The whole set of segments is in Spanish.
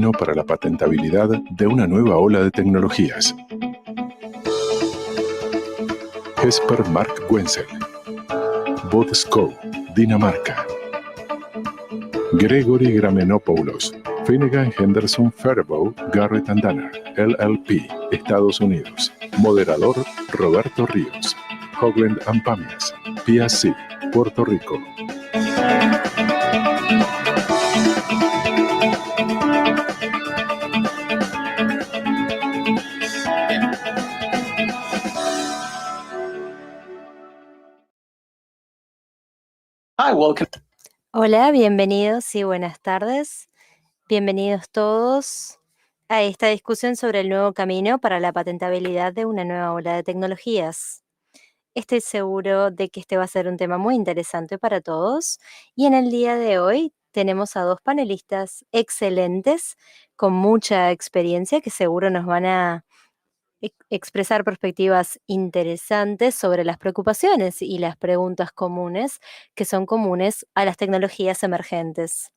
camino para la patentabilidad de una nueva ola de tecnologías. Jesper Mark Wenzel, Bodskov, Dinamarca. Gregory Gramenopoulos, Finnegan Henderson Faribault, Garrett and Danner, LLP, Estados Unidos. Moderador, Roberto Ríos. Hogland and Pamias, PSC, Puerto Rico. Hi, welcome. Hola, bienvenidos y buenas tardes. Bienvenidos todos a esta discusión sobre el nuevo camino para la patentabilidad de una nueva ola de tecnologías. Estoy seguro de que este va a ser un tema muy interesante para todos y en el día de hoy tenemos a dos panelistas excelentes con mucha experiencia que seguro nos van a expresar perspectivas interesantes sobre las preocupaciones y las preguntas comunes que son comunes a las tecnologías emergentes.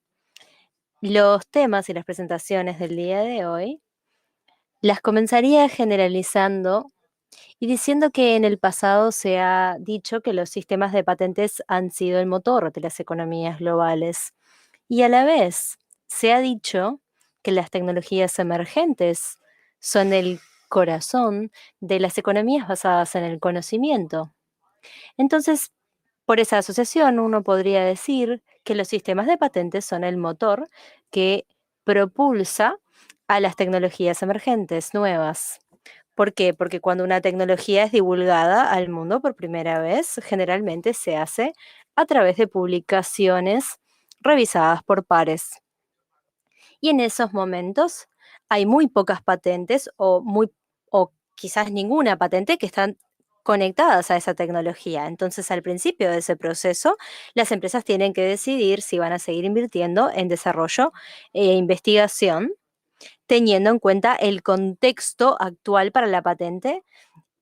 Los temas y las presentaciones del día de hoy las comenzaría generalizando y diciendo que en el pasado se ha dicho que los sistemas de patentes han sido el motor de las economías globales y a la vez se ha dicho que las tecnologías emergentes son el corazón de las economías basadas en el conocimiento. Entonces, por esa asociación, uno podría decir que los sistemas de patentes son el motor que propulsa a las tecnologías emergentes nuevas. ¿Por qué? Porque cuando una tecnología es divulgada al mundo por primera vez, generalmente se hace a través de publicaciones revisadas por pares. Y en esos momentos hay muy pocas patentes o quizás ninguna patente que están conectadas a esa tecnología. Entonces, al principio de ese proceso, las empresas tienen que decidir si van a seguir invirtiendo en desarrollo e investigación, teniendo en cuenta el contexto actual para la patente,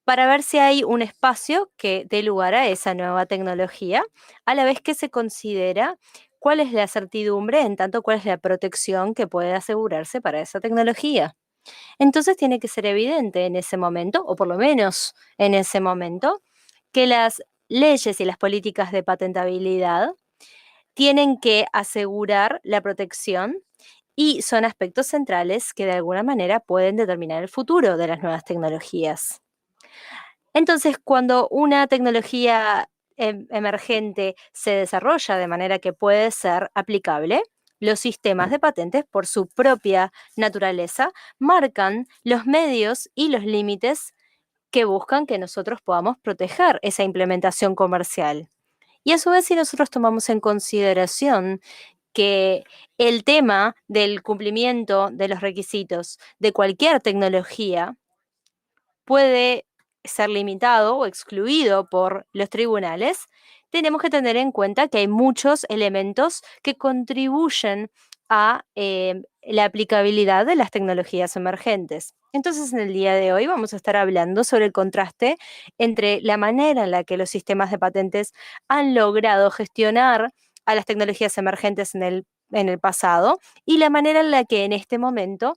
para ver si hay un espacio que dé lugar a esa nueva tecnología, a la vez que se considera cuál es la certidumbre, en tanto cuál es la protección que puede asegurarse para esa tecnología. Entonces tiene que ser evidente en ese momento, o por lo menos en ese momento, que las leyes y las políticas de patentabilidad tienen que asegurar la protección y son aspectos centrales que de alguna manera pueden determinar el futuro de las nuevas tecnologías. Entonces, cuando una tecnología emergente se desarrolla de manera que puede ser aplicable, los sistemas de patentes, por su propia naturaleza, marcan los medios y los límites que buscan que nosotros podamos proteger esa implementación comercial. Y a su vez, si nosotros tomamos en consideración que el tema del cumplimiento de los requisitos de cualquier tecnología puede ser limitado o excluido por los tribunales, tenemos que tener en cuenta que hay muchos elementos que contribuyen a la aplicabilidad de las tecnologías emergentes. Entonces, en el día de hoy vamos a estar hablando sobre el contraste entre la manera en la que los sistemas de patentes han logrado gestionar a las tecnologías emergentes en el pasado y la manera en la que en este momento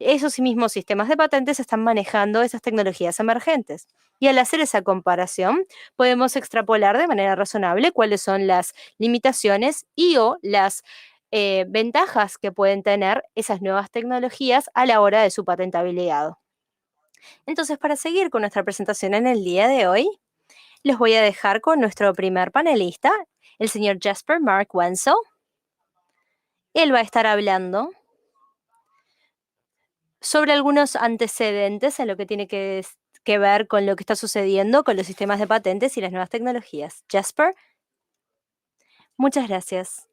esos mismos sistemas de patentes están manejando esas tecnologías emergentes. Y al hacer esa comparación, podemos extrapolar de manera razonable cuáles son las limitaciones y o las ventajas que pueden tener esas nuevas tecnologías a la hora de su patentabilidad. Entonces, para seguir con nuestra presentación en el día de hoy, les voy a dejar con nuestro primer panelista, el señor Jesper Mark Wenzel. Él va a estar hablando sobre algunos antecedentes en lo que tiene que ver con lo que está sucediendo con los sistemas de patentes y las nuevas tecnologías. Jasper, muchas gracias.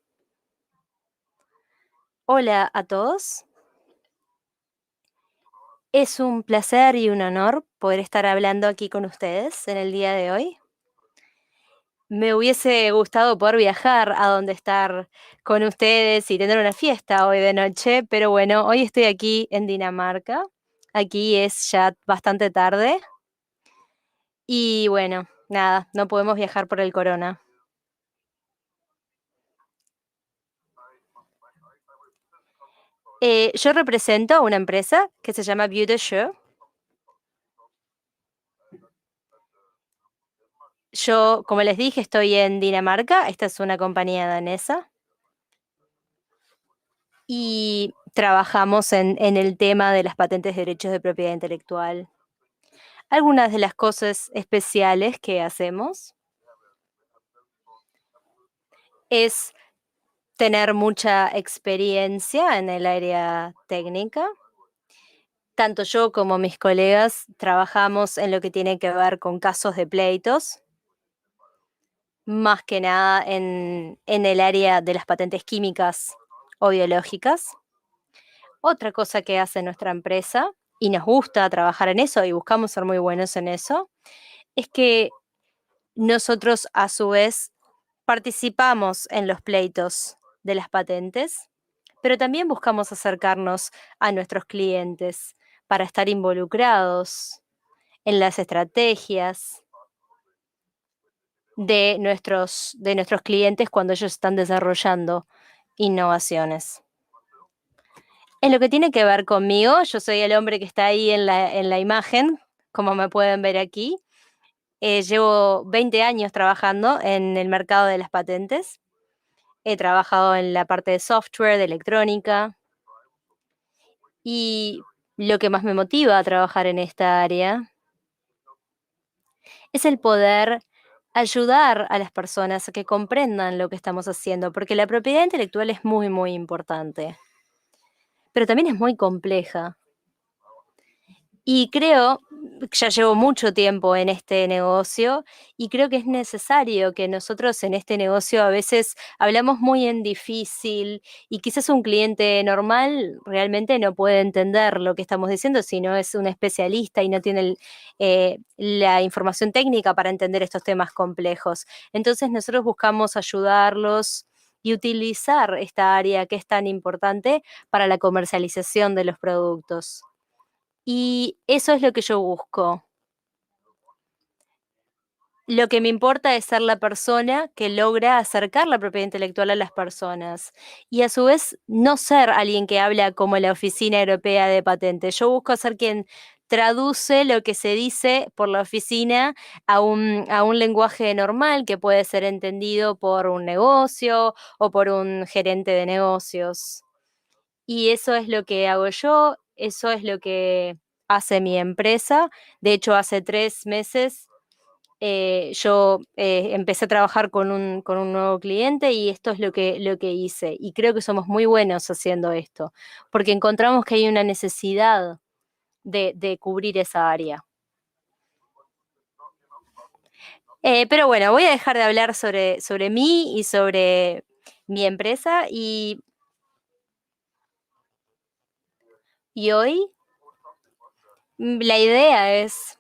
Hola a todos. Es un placer y un honor poder estar hablando aquí con ustedes en el día de hoy. Me hubiese gustado poder viajar a donde estar con ustedes y tener una fiesta hoy de noche, pero bueno, hoy estoy aquí en Dinamarca. Aquí es ya bastante tarde. Y bueno, nada, no podemos viajar por el corona. Yo represento a una empresa que se llama Vue de Jeu. Yo, como les dije, estoy en Dinamarca. Esta es una compañía danesa. Y trabajamos en el tema de las patentes de derechos de propiedad intelectual. Algunas de las cosas especiales que hacemos es tener mucha experiencia en el área técnica. Tanto yo como mis colegas trabajamos en lo que tiene que ver con casos de pleitos, más que nada en el área de las patentes químicas o biológicas. Otra cosa que hace nuestra empresa, y nos gusta trabajar en eso y buscamos ser muy buenos en eso, es que nosotros a su vez participamos en los pleitos de las patentes, pero también buscamos acercarnos a nuestros clientes para estar involucrados en las estrategias de nuestros clientes cuando ellos están desarrollando innovaciones. En lo que tiene que ver conmigo, yo soy el hombre que está ahí en la imagen, como me pueden ver aquí. Llevo 20 años trabajando en el mercado de las patentes. He trabajado en la parte de software, de electrónica, y lo que más me motiva a trabajar en esta área es el poder ayudar a las personas a que comprendan lo que estamos haciendo, porque la propiedad intelectual es muy, muy importante, pero también es muy compleja. Y creo, ya llevo mucho tiempo en este negocio y creo que es necesario que nosotros en este negocio a veces hablamos muy en difícil y quizás un cliente normal realmente no puede entender lo que estamos diciendo si no es un especialista y no tiene la información técnica para entender estos temas complejos. Entonces nosotros buscamos ayudarlos y utilizar esta área que es tan importante para la comercialización de los productos. Y eso es lo que yo busco. Lo que me importa es ser la persona que logra acercar la propiedad intelectual a las personas y a su vez no ser alguien que habla como la Oficina Europea de Patentes. Yo busco ser quien traduce lo que se dice por la oficina a un lenguaje normal que puede ser entendido por un negocio o por un gerente de negocios. Y eso es lo que hago yo, eso es lo que hace mi empresa. De hecho, hace 3 meses, yo, empecé a trabajar con un nuevo cliente y esto es lo que hice. Y creo que somos muy buenos haciendo esto, porque encontramos que hay una necesidad de cubrir esa área. Pero bueno, voy a dejar de hablar sobre mí y sobre mi empresa y hoy, la idea es,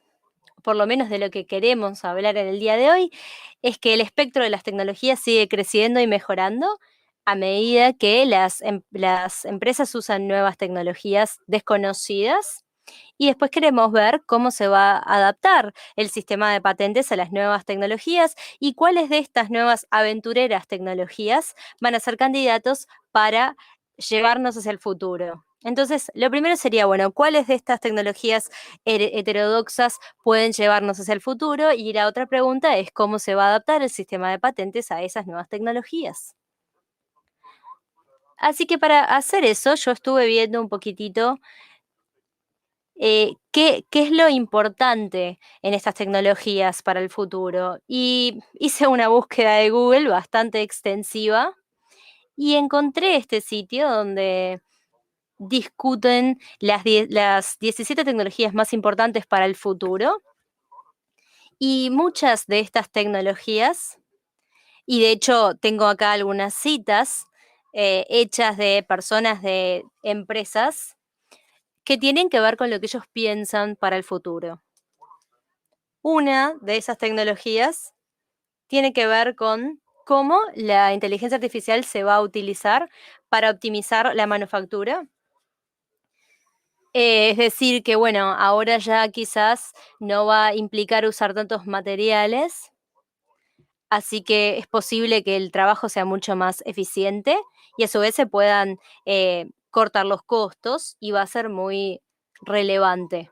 por lo menos de lo que queremos hablar en el día de hoy, es que el espectro de las tecnologías sigue creciendo y mejorando a medida que las empresas usan nuevas tecnologías desconocidas y después queremos ver cómo se va a adaptar el sistema de patentes a las nuevas tecnologías y cuáles de estas nuevas aventureras tecnologías van a ser candidatos para llevarnos hacia el futuro. Entonces, lo primero sería, bueno, ¿cuáles de estas tecnologías heterodoxas pueden llevarnos hacia el futuro? Y la otra pregunta es cómo se va a adaptar el sistema de patentes a esas nuevas tecnologías. Así que para hacer eso, yo estuve viendo un poquitito qué es lo importante en estas tecnologías para el futuro. Y hice una búsqueda de Google bastante extensiva y encontré este sitio donde discuten las 17 tecnologías más importantes para el futuro. Y muchas de estas tecnologías, y de hecho tengo acá algunas citas hechas de personas de empresas que tienen que ver con lo que ellos piensan para el futuro. Una de esas tecnologías tiene que ver con cómo la inteligencia artificial se va a utilizar para optimizar la manufactura. Es decir, que bueno, ahora ya quizás no va a implicar usar tantos materiales, así que es posible que el trabajo sea mucho más eficiente y a su vez se puedan cortar los costos y va a ser muy relevante.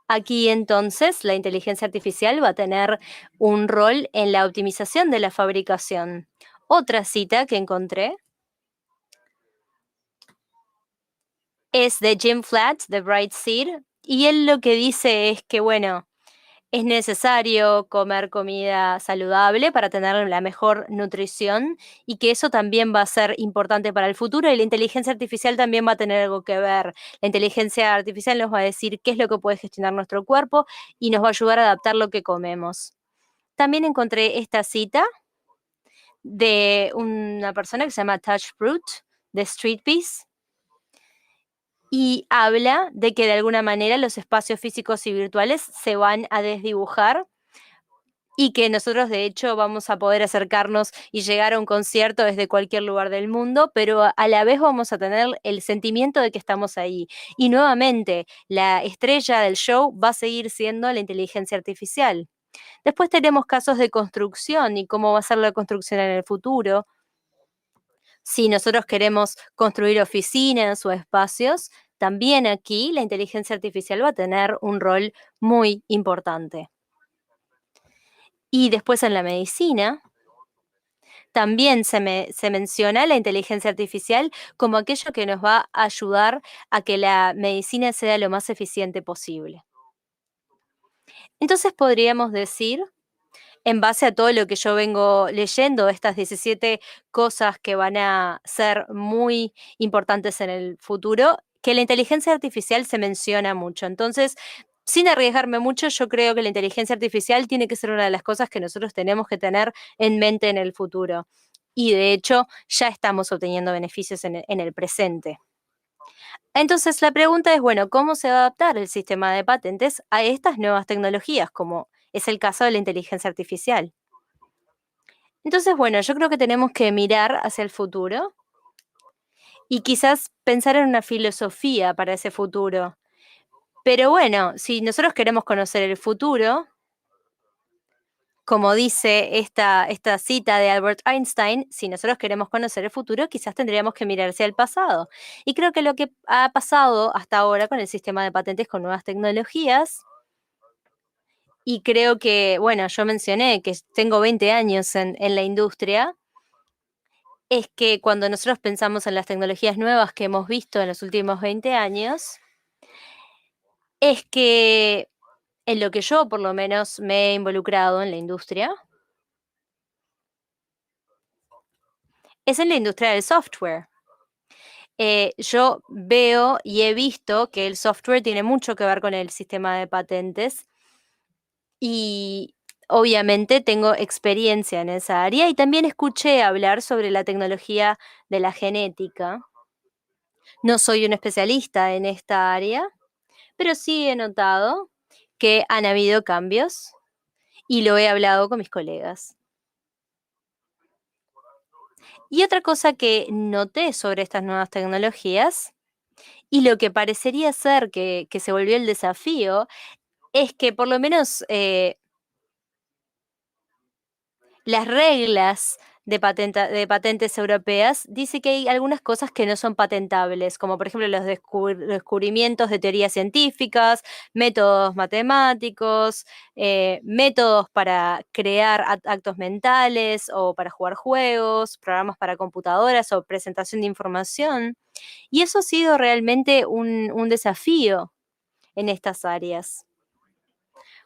Aquí entonces la inteligencia artificial va a tener un rol en la optimización de la fabricación. Otra cita que encontré es de Jim Flatt, de Brightseed, y él lo que dice es que, bueno, es necesario comer comida saludable para tener la mejor nutrición y que eso también va a ser importante para el futuro y la inteligencia artificial también va a tener algo que ver. La inteligencia artificial nos va a decir qué es lo que puede gestionar nuestro cuerpo y nos va a ayudar a adaptar lo que comemos. También encontré esta cita de una persona que se llama Touch Brute, de Street Peace, y habla de que de alguna manera los espacios físicos y virtuales se van a desdibujar y que nosotros de hecho vamos a poder acercarnos y llegar a un concierto desde cualquier lugar del mundo, pero a la vez vamos a tener el sentimiento de que estamos ahí. Y nuevamente, la estrella del show va a seguir siendo la inteligencia artificial. Después tenemos casos de construcción y cómo va a ser la construcción en el futuro. Si nosotros queremos construir oficinas o espacios, también aquí la inteligencia artificial va a tener un rol muy importante. Y después en la medicina, también se menciona la inteligencia artificial como aquello que nos va a ayudar a que la medicina sea lo más eficiente posible. Entonces podríamos decir, en base a todo lo que yo vengo leyendo, estas 17 cosas que van a ser muy importantes en el futuro, que la inteligencia artificial se menciona mucho. Entonces, sin arriesgarme mucho, yo creo que la inteligencia artificial tiene que ser una de las cosas que nosotros tenemos que tener en mente en el futuro. Y de hecho, ya estamos obteniendo beneficios en el presente. Entonces, la pregunta es, bueno, ¿cómo se va a adaptar el sistema de patentes a estas nuevas tecnologías, como es el caso de la inteligencia artificial? Entonces, bueno, yo creo que tenemos que mirar hacia el futuro y quizás pensar en una filosofía para ese futuro. Pero bueno, si nosotros queremos conocer el futuro, como dice esta cita de Albert Einstein, si nosotros queremos conocer el futuro, quizás tendríamos que mirar hacia el pasado. Y creo que lo que ha pasado hasta ahora con el sistema de patentes con nuevas tecnologías, y creo que, bueno, yo mencioné que tengo 20 años en la industria, es que cuando nosotros pensamos en las tecnologías nuevas que hemos visto en los últimos 20 años, es que en lo que yo por lo menos me he involucrado en la industria, es en la industria del software. Yo veo y he visto que el software tiene mucho que ver con el sistema de patentes y obviamente tengo experiencia en esa área y también escuché hablar sobre la tecnología de la genética. No soy un especialista en esta área, pero sí he notado que han habido cambios y lo he hablado con mis colegas. Y otra cosa que noté sobre estas nuevas tecnologías y lo que parecería ser que se volvió el desafío es que por lo menos las reglas de patentes europeas dice que hay algunas cosas que no son patentables, como por ejemplo los descubrimientos de teorías científicas, métodos matemáticos, métodos para crear actos mentales o para jugar juegos, programas para computadoras o presentación de información. Y eso ha sido realmente un desafío en estas áreas.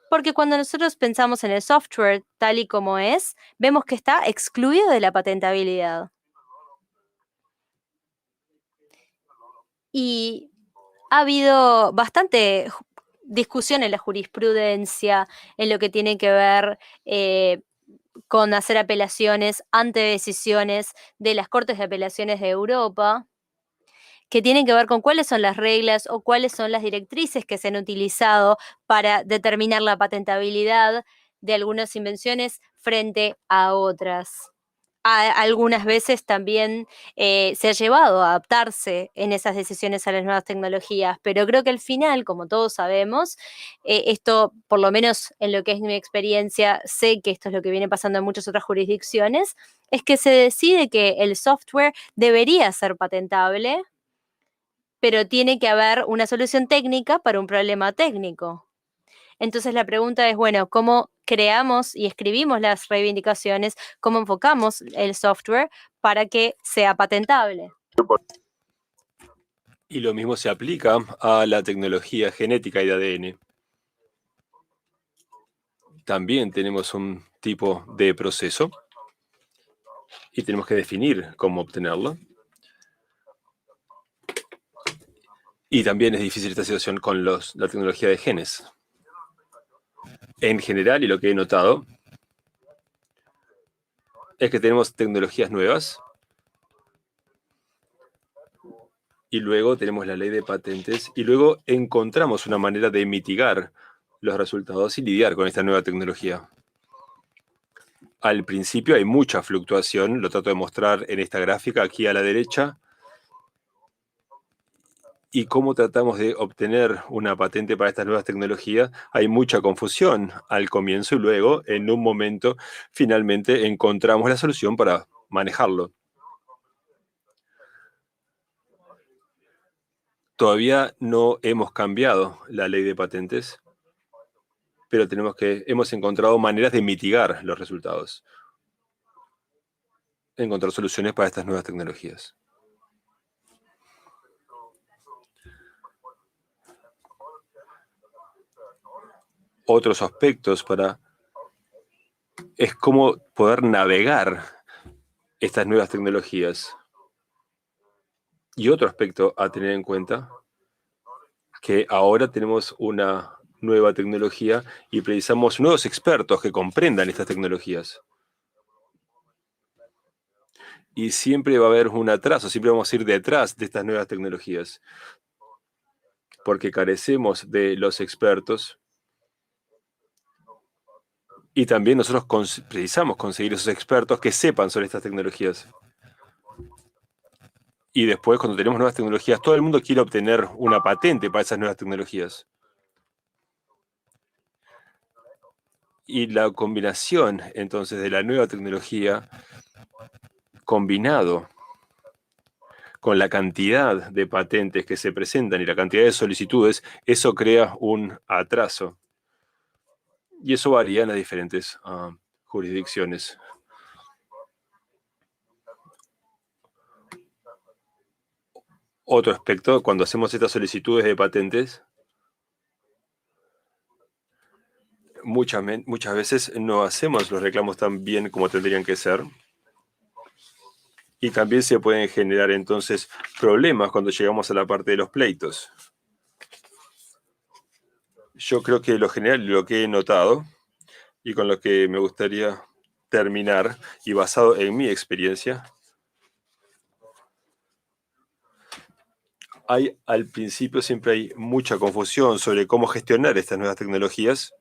Porque cuando nosotros pensamos en el software tal y como es, vemos que está excluido de la patentabilidad. Y ha habido bastante discusión en la jurisprudencia, en lo que tiene que ver con hacer apelaciones ante decisiones de las Cortes de Apelaciones de Europa, que tienen que ver con cuáles son las reglas o cuáles son las directrices que se han utilizado para determinar la patentabilidad de algunas invenciones frente a otras. Algunas veces también se ha llevado a adaptarse en esas decisiones a las nuevas tecnologías, pero creo que al final, como todos sabemos, esto, por lo menos en lo que es mi experiencia, sé que esto es lo que viene pasando en muchas otras jurisdicciones, es que se decide que el software debería ser patentable pero tiene que haber una solución técnica para un problema técnico. Entonces la pregunta es, bueno, ¿cómo creamos y escribimos las reivindicaciones? ¿Cómo enfocamos el software para que sea patentable? Y lo mismo se aplica a la tecnología genética y de ADN. También tenemos un tipo de proceso y tenemos que definir cómo obtenerlo. Y también es difícil esta situación con la tecnología de genes. En general, y lo que he notado, es que tenemos tecnologías nuevas y luego tenemos la ley de patentes y luego encontramos una manera de mitigar los resultados y lidiar con esta nueva tecnología. Al principio hay mucha fluctuación, lo trato de mostrar en esta gráfica aquí a la derecha, y cómo tratamos de obtener una patente para estas nuevas tecnologías. Hay mucha confusión al comienzo y luego, en un momento, finalmente encontramos la solución para manejarlo. Todavía no hemos cambiado la ley de patentes, pero hemos encontrado maneras de mitigar los resultados, encontrar soluciones para estas nuevas tecnologías. Otros aspectos es cómo poder navegar estas nuevas tecnologías. Y otro aspecto a tener en cuenta, que ahora tenemos una nueva tecnología y precisamos nuevos expertos que comprendan estas tecnologías. Y siempre va a haber un atraso, siempre vamos a ir detrás de estas nuevas tecnologías, porque carecemos de los expertos y también nosotros precisamos conseguir esos expertos que sepan sobre estas tecnologías. Y después, cuando tenemos nuevas tecnologías, todo el mundo quiere obtener una patente para esas nuevas tecnologías. Y la combinación, entonces, de la nueva tecnología combinado con la cantidad de patentes que se presentan y la cantidad de solicitudes, eso crea un atraso. Y eso varía en las diferentes jurisdicciones. Otro aspecto, cuando hacemos estas solicitudes de patentes, muchas veces no hacemos los reclamos tan bien como tendrían que ser. Y también se pueden generar entonces problemas cuando llegamos a la parte de los pleitos. Yo creo que lo general, lo que he notado, y con lo que me gustaría terminar, y basado en mi experiencia, al principio siempre hay mucha confusión sobre cómo gestionar estas nuevas tecnologías,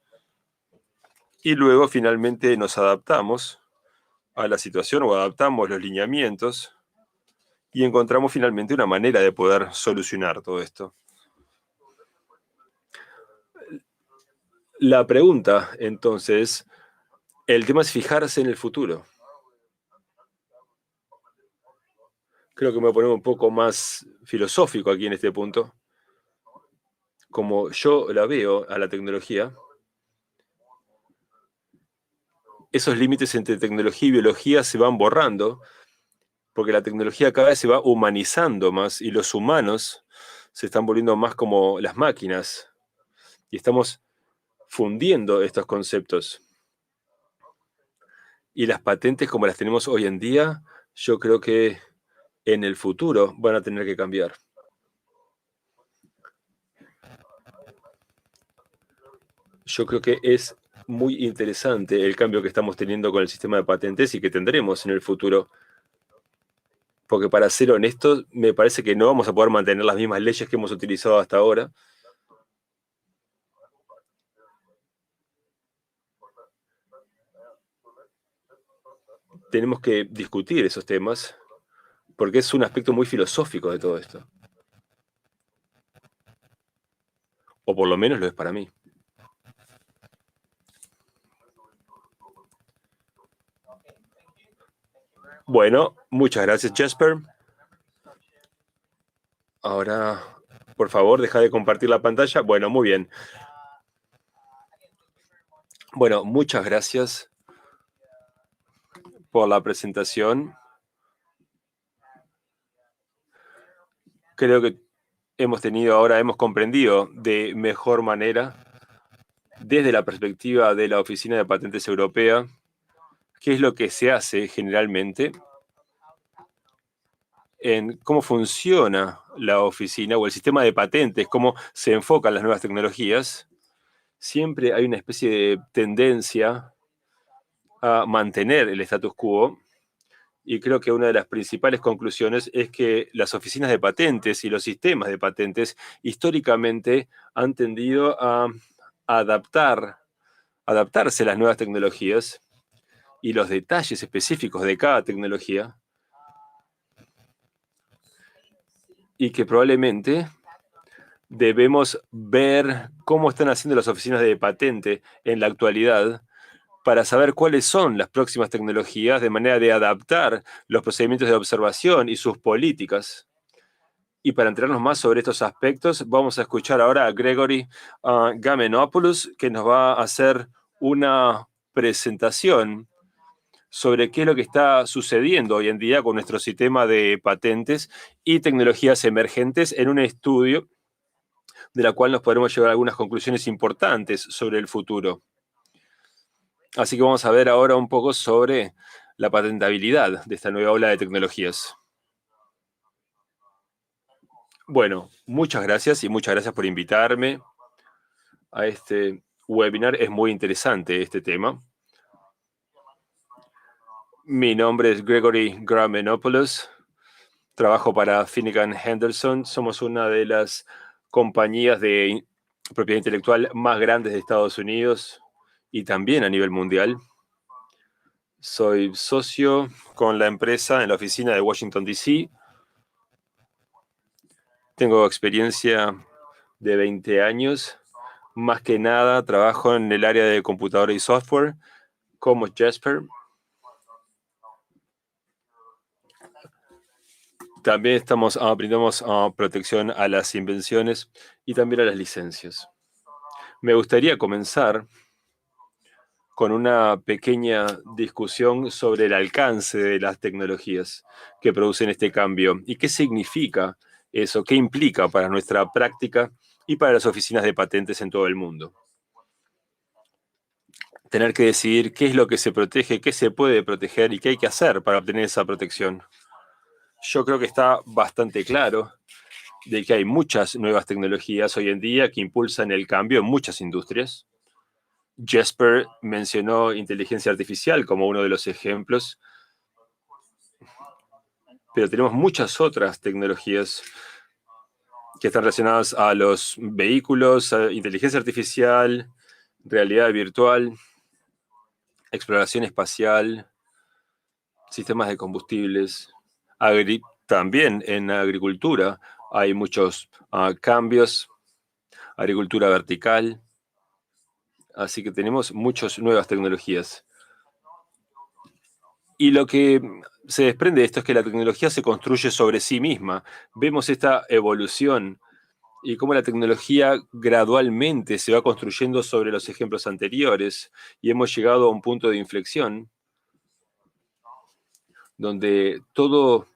y luego finalmente nos adaptamos a la situación o adaptamos los lineamientos y encontramos finalmente una manera de poder solucionar todo esto. La pregunta, entonces, el tema es fijarse en el futuro. Creo que me voy a poner un poco más filosófico aquí en este punto. Como yo la veo a la tecnología, esos límites entre tecnología y biología se van borrando porque la tecnología cada vez se va humanizando más y los humanos se están volviendo más como las máquinas y estamos fundiendo estos conceptos. Y las patentes como las tenemos hoy en día, yo creo que en el futuro van a tener que cambiar. Yo creo que es muy interesante el cambio que estamos teniendo con el sistema de patentes y que tendremos en el futuro. Porque para ser honestos, me parece que no vamos a poder mantener las mismas leyes que hemos utilizado hasta ahora. Tenemos que discutir esos temas porque es un aspecto muy filosófico de todo esto. O por lo menos lo es para mí. Bueno, muchas gracias, Jesper. Ahora, por favor, deja de compartir la pantalla. Bueno, muy bien. Bueno, muchas gracias por la presentación. Creo que hemos comprendido de mejor manera, desde la perspectiva de la Oficina de Patentes Europea, qué es lo que se hace generalmente, en cómo funciona la oficina o el sistema de patentes, cómo se enfocan las nuevas tecnologías. Siempre hay una especie de tendencia a mantener el status quo. Y creo que una de las principales conclusiones es que las oficinas de patentes y los sistemas de patentes históricamente han tendido a adaptarse a las nuevas tecnologías y los detalles específicos de cada tecnología, y que probablemente debemos ver cómo están haciendo las oficinas de patente en la actualidad para saber cuáles son las próximas tecnologías, de manera de adaptar los procedimientos de observación y sus políticas. Y para enterarnos más sobre estos aspectos, vamos a escuchar ahora a Gregory Gamenopoulos, que nos va a hacer una presentación sobre qué es lo que está sucediendo hoy en día con nuestro sistema de patentes y tecnologías emergentes en un estudio de la cual nos podremos llevar algunas conclusiones importantes sobre el futuro. Así que vamos a ver ahora un poco sobre la patentabilidad de esta nueva ola de tecnologías. Bueno, muchas gracias y muchas gracias por invitarme a este webinar. Es muy interesante este tema. Mi nombre es Gregory Gamenopoulos. Trabajo para Finnegan Henderson. Somos una de las compañías de propiedad intelectual más grandes de Estados Unidos y también a nivel mundial. Soy socio con la empresa en la oficina de Washington, D.C. Tengo experiencia de 20 años. Más que nada, trabajo en el área de computadora y software como Jasper. También brindamos protección a las invenciones y también a las licencias. Me gustaría comenzar con una pequeña discusión sobre el alcance de las tecnologías que producen este cambio y qué significa eso, qué implica para nuestra práctica y para las oficinas de patentes en todo el mundo. Tener que decidir qué es lo que se protege, qué se puede proteger y qué hay que hacer para obtener esa protección. Yo creo que está bastante claro de que hay muchas nuevas tecnologías hoy en día que impulsan el cambio en muchas industrias. Jasper mencionó inteligencia artificial como uno de los ejemplos, pero tenemos muchas otras tecnologías que están relacionadas a los vehículos, a inteligencia artificial, realidad virtual, exploración espacial, sistemas de combustibles, también en agricultura hay muchos cambios, agricultura vertical, así que tenemos muchas nuevas tecnologías. Y lo que se desprende de esto es que la tecnología se construye sobre sí misma. Vemos esta evolución y cómo la tecnología gradualmente se va construyendo sobre los ejemplos anteriores, y hemos llegado a un punto de inflexión donde todo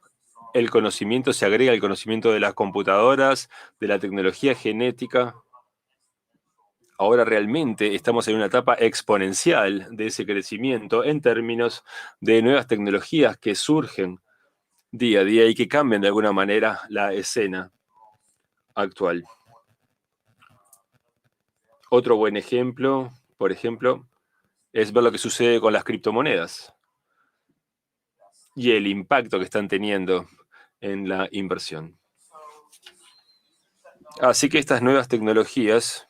el conocimiento se agrega al conocimiento de las computadoras, de la tecnología genética. Ahora realmente estamos en una etapa exponencial de ese crecimiento en términos de nuevas tecnologías que surgen día a día y que cambian de alguna manera la escena actual. Otro buen ejemplo, por ejemplo, es ver lo que sucede con las criptomonedas y el impacto que están teniendo en la inversión. Así que estas nuevas tecnologías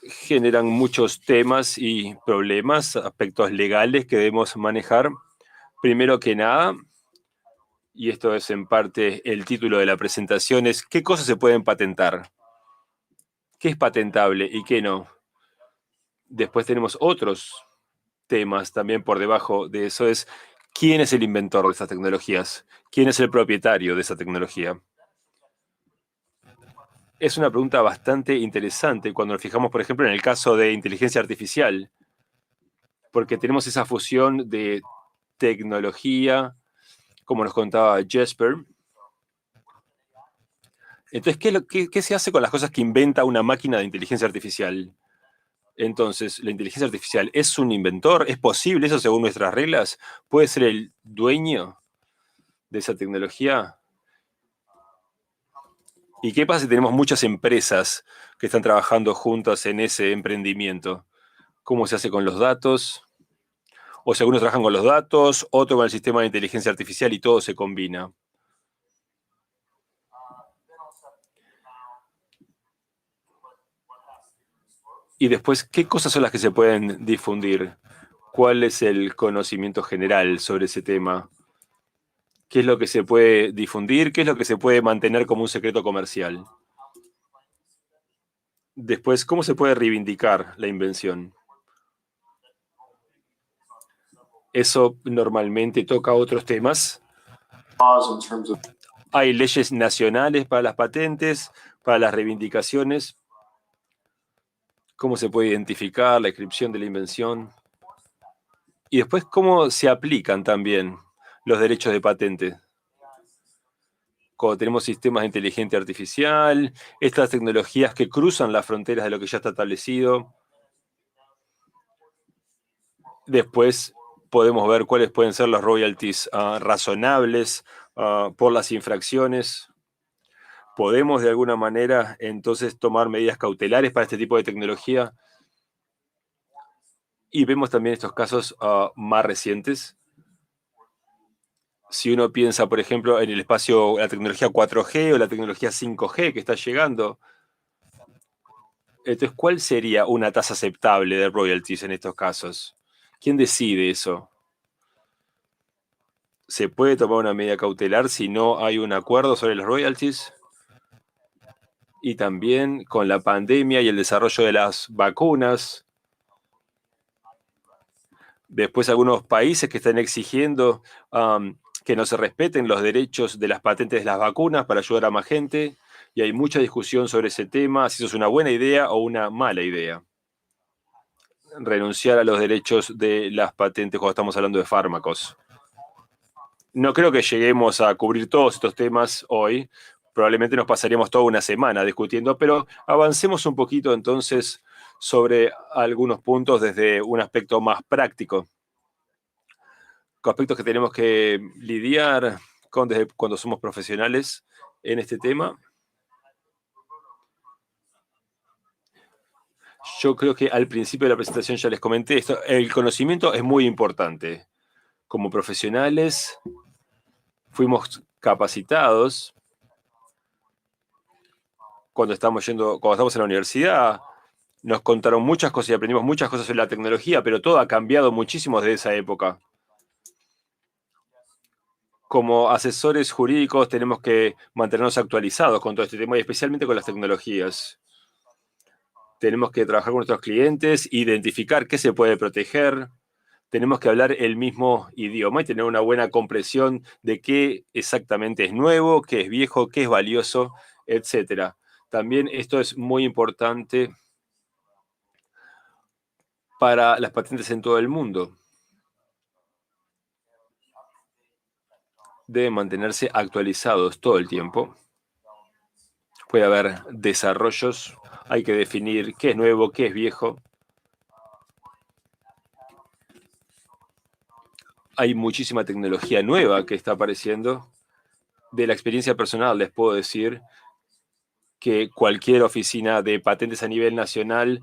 generan muchos temas y problemas, aspectos legales que debemos manejar. Primero que nada, y esto es en parte el título de la presentación, es ¿qué cosas se pueden patentar? ¿Qué es patentable y qué no? Después tenemos otros temas también por debajo de eso, es ¿quién es el inventor de estas tecnologías? ¿Quién es el propietario de esa tecnología? Es una pregunta bastante interesante cuando nos fijamos, por ejemplo, en el caso de inteligencia artificial, porque tenemos esa fusión de tecnología, como nos contaba Jesper. Entonces, ¿qué se hace con las cosas que inventa una máquina de inteligencia artificial? Entonces, ¿la inteligencia artificial es un inventor? ¿Es posible eso según nuestras reglas? ¿Puede ser el dueño de esa tecnología? ¿Y qué pasa si tenemos muchas empresas que están trabajando juntas en ese emprendimiento? ¿Cómo se hace con los datos? O si algunos trabajan con los datos, otro con el sistema de inteligencia artificial y todo se combina. Y después, ¿qué cosas son las que se pueden difundir? ¿Cuál es el conocimiento general sobre ese tema? ¿Qué es lo que se puede difundir? ¿Qué es lo que se puede mantener como un secreto comercial? Después, ¿cómo se puede reivindicar la invención? Eso normalmente toca otros temas. Hay leyes nacionales para las patentes, para las reivindicaciones. ¿Cómo se puede identificar la inscripción de la invención? Y después, ¿cómo se aplican también los derechos de patente? Cuando tenemos sistemas de inteligencia artificial, estas tecnologías que cruzan las fronteras de lo que ya está establecido. Después podemos ver cuáles pueden ser los royalties razonables por las infracciones. ¿Podemos de alguna manera entonces tomar medidas cautelares para este tipo de tecnología? Y vemos también estos casos más recientes. Si uno piensa, por ejemplo, en el espacio, la tecnología 4G o la tecnología 5G que está llegando, entonces, ¿cuál sería una tasa aceptable de royalties en estos casos? ¿Quién decide eso? ¿Se puede tomar una medida cautelar si no hay un acuerdo sobre los royalties? Y también con la pandemia y el desarrollo de las vacunas. Después algunos países que están exigiendo que no se respeten los derechos de las patentes de las vacunas para ayudar a más gente. Y hay mucha discusión sobre ese tema, si eso es una buena idea o una mala idea. Renunciar a los derechos de las patentes cuando estamos hablando de fármacos. No creo que lleguemos a cubrir todos estos temas hoy. Probablemente nos pasaríamos toda una semana discutiendo, pero avancemos un poquito entonces sobre algunos puntos desde un aspecto más práctico. Con aspectos que tenemos que lidiar con desde cuando somos profesionales en este tema. Yo creo que al principio de la presentación ya les comenté esto. El conocimiento es muy importante. Como profesionales fuimos capacitados cuando estamos en la universidad. Nos contaron muchas cosas y aprendimos muchas cosas sobre la tecnología, pero todo ha cambiado muchísimo desde esa época. Como asesores jurídicos tenemos que mantenernos actualizados con todo este tema y especialmente con las tecnologías. Tenemos que trabajar con nuestros clientes, identificar qué se puede proteger. Tenemos que hablar el mismo idioma y tener una buena comprensión de qué exactamente es nuevo, qué es viejo, qué es valioso, etc. También esto es muy importante para las patentes en todo el mundo. Deben mantenerse actualizados todo el tiempo. Puede haber desarrollos, hay que definir qué es nuevo, qué es viejo. Hay muchísima tecnología nueva que está apareciendo. De la experiencia personal les puedo decir que cualquier oficina de patentes a nivel nacional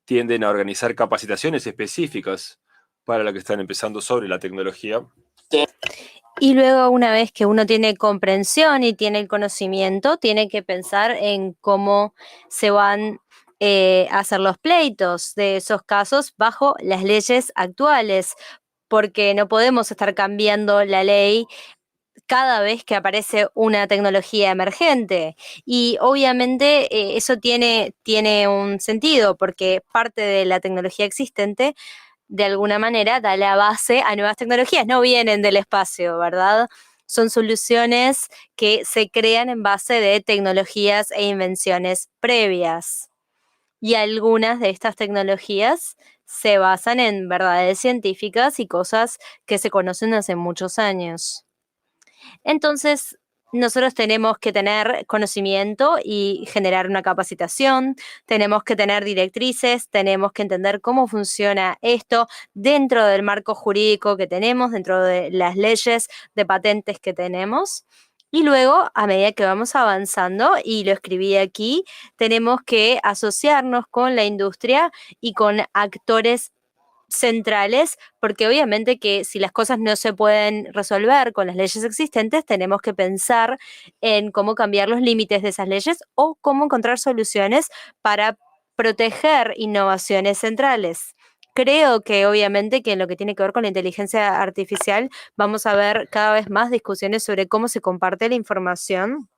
tienden a organizar capacitaciones específicas para lo que están empezando sobre la tecnología. Y luego, una vez que uno tiene comprensión y tiene el conocimiento, tiene que pensar en cómo se van a hacer los pleitos de esos casos bajo las leyes actuales, porque no podemos estar cambiando la ley cada vez que aparece una tecnología emergente. Y obviamente eso tiene un sentido, porque parte de la tecnología existente de alguna manera da la base a nuevas tecnologías, no vienen del espacio, ¿verdad? Son soluciones que se crean en base de tecnologías e invenciones previas. Y algunas de estas tecnologías se basan en verdades científicas y cosas que se conocen hace muchos años. Entonces, nosotros tenemos que tener conocimiento y generar una capacitación, tenemos que tener directrices, tenemos que entender cómo funciona esto dentro del marco jurídico que tenemos, dentro de las leyes de patentes que tenemos. Y luego, a medida que vamos avanzando, y lo escribí aquí, tenemos que asociarnos con la industria y con actores centrales, porque obviamente que si las cosas no se pueden resolver con las leyes existentes, tenemos que pensar en cómo cambiar los límites de esas leyes o cómo encontrar soluciones para proteger innovaciones centrales. Creo que obviamente que en lo que tiene que ver con la inteligencia artificial vamos a ver cada vez más discusiones sobre cómo se comparte la información.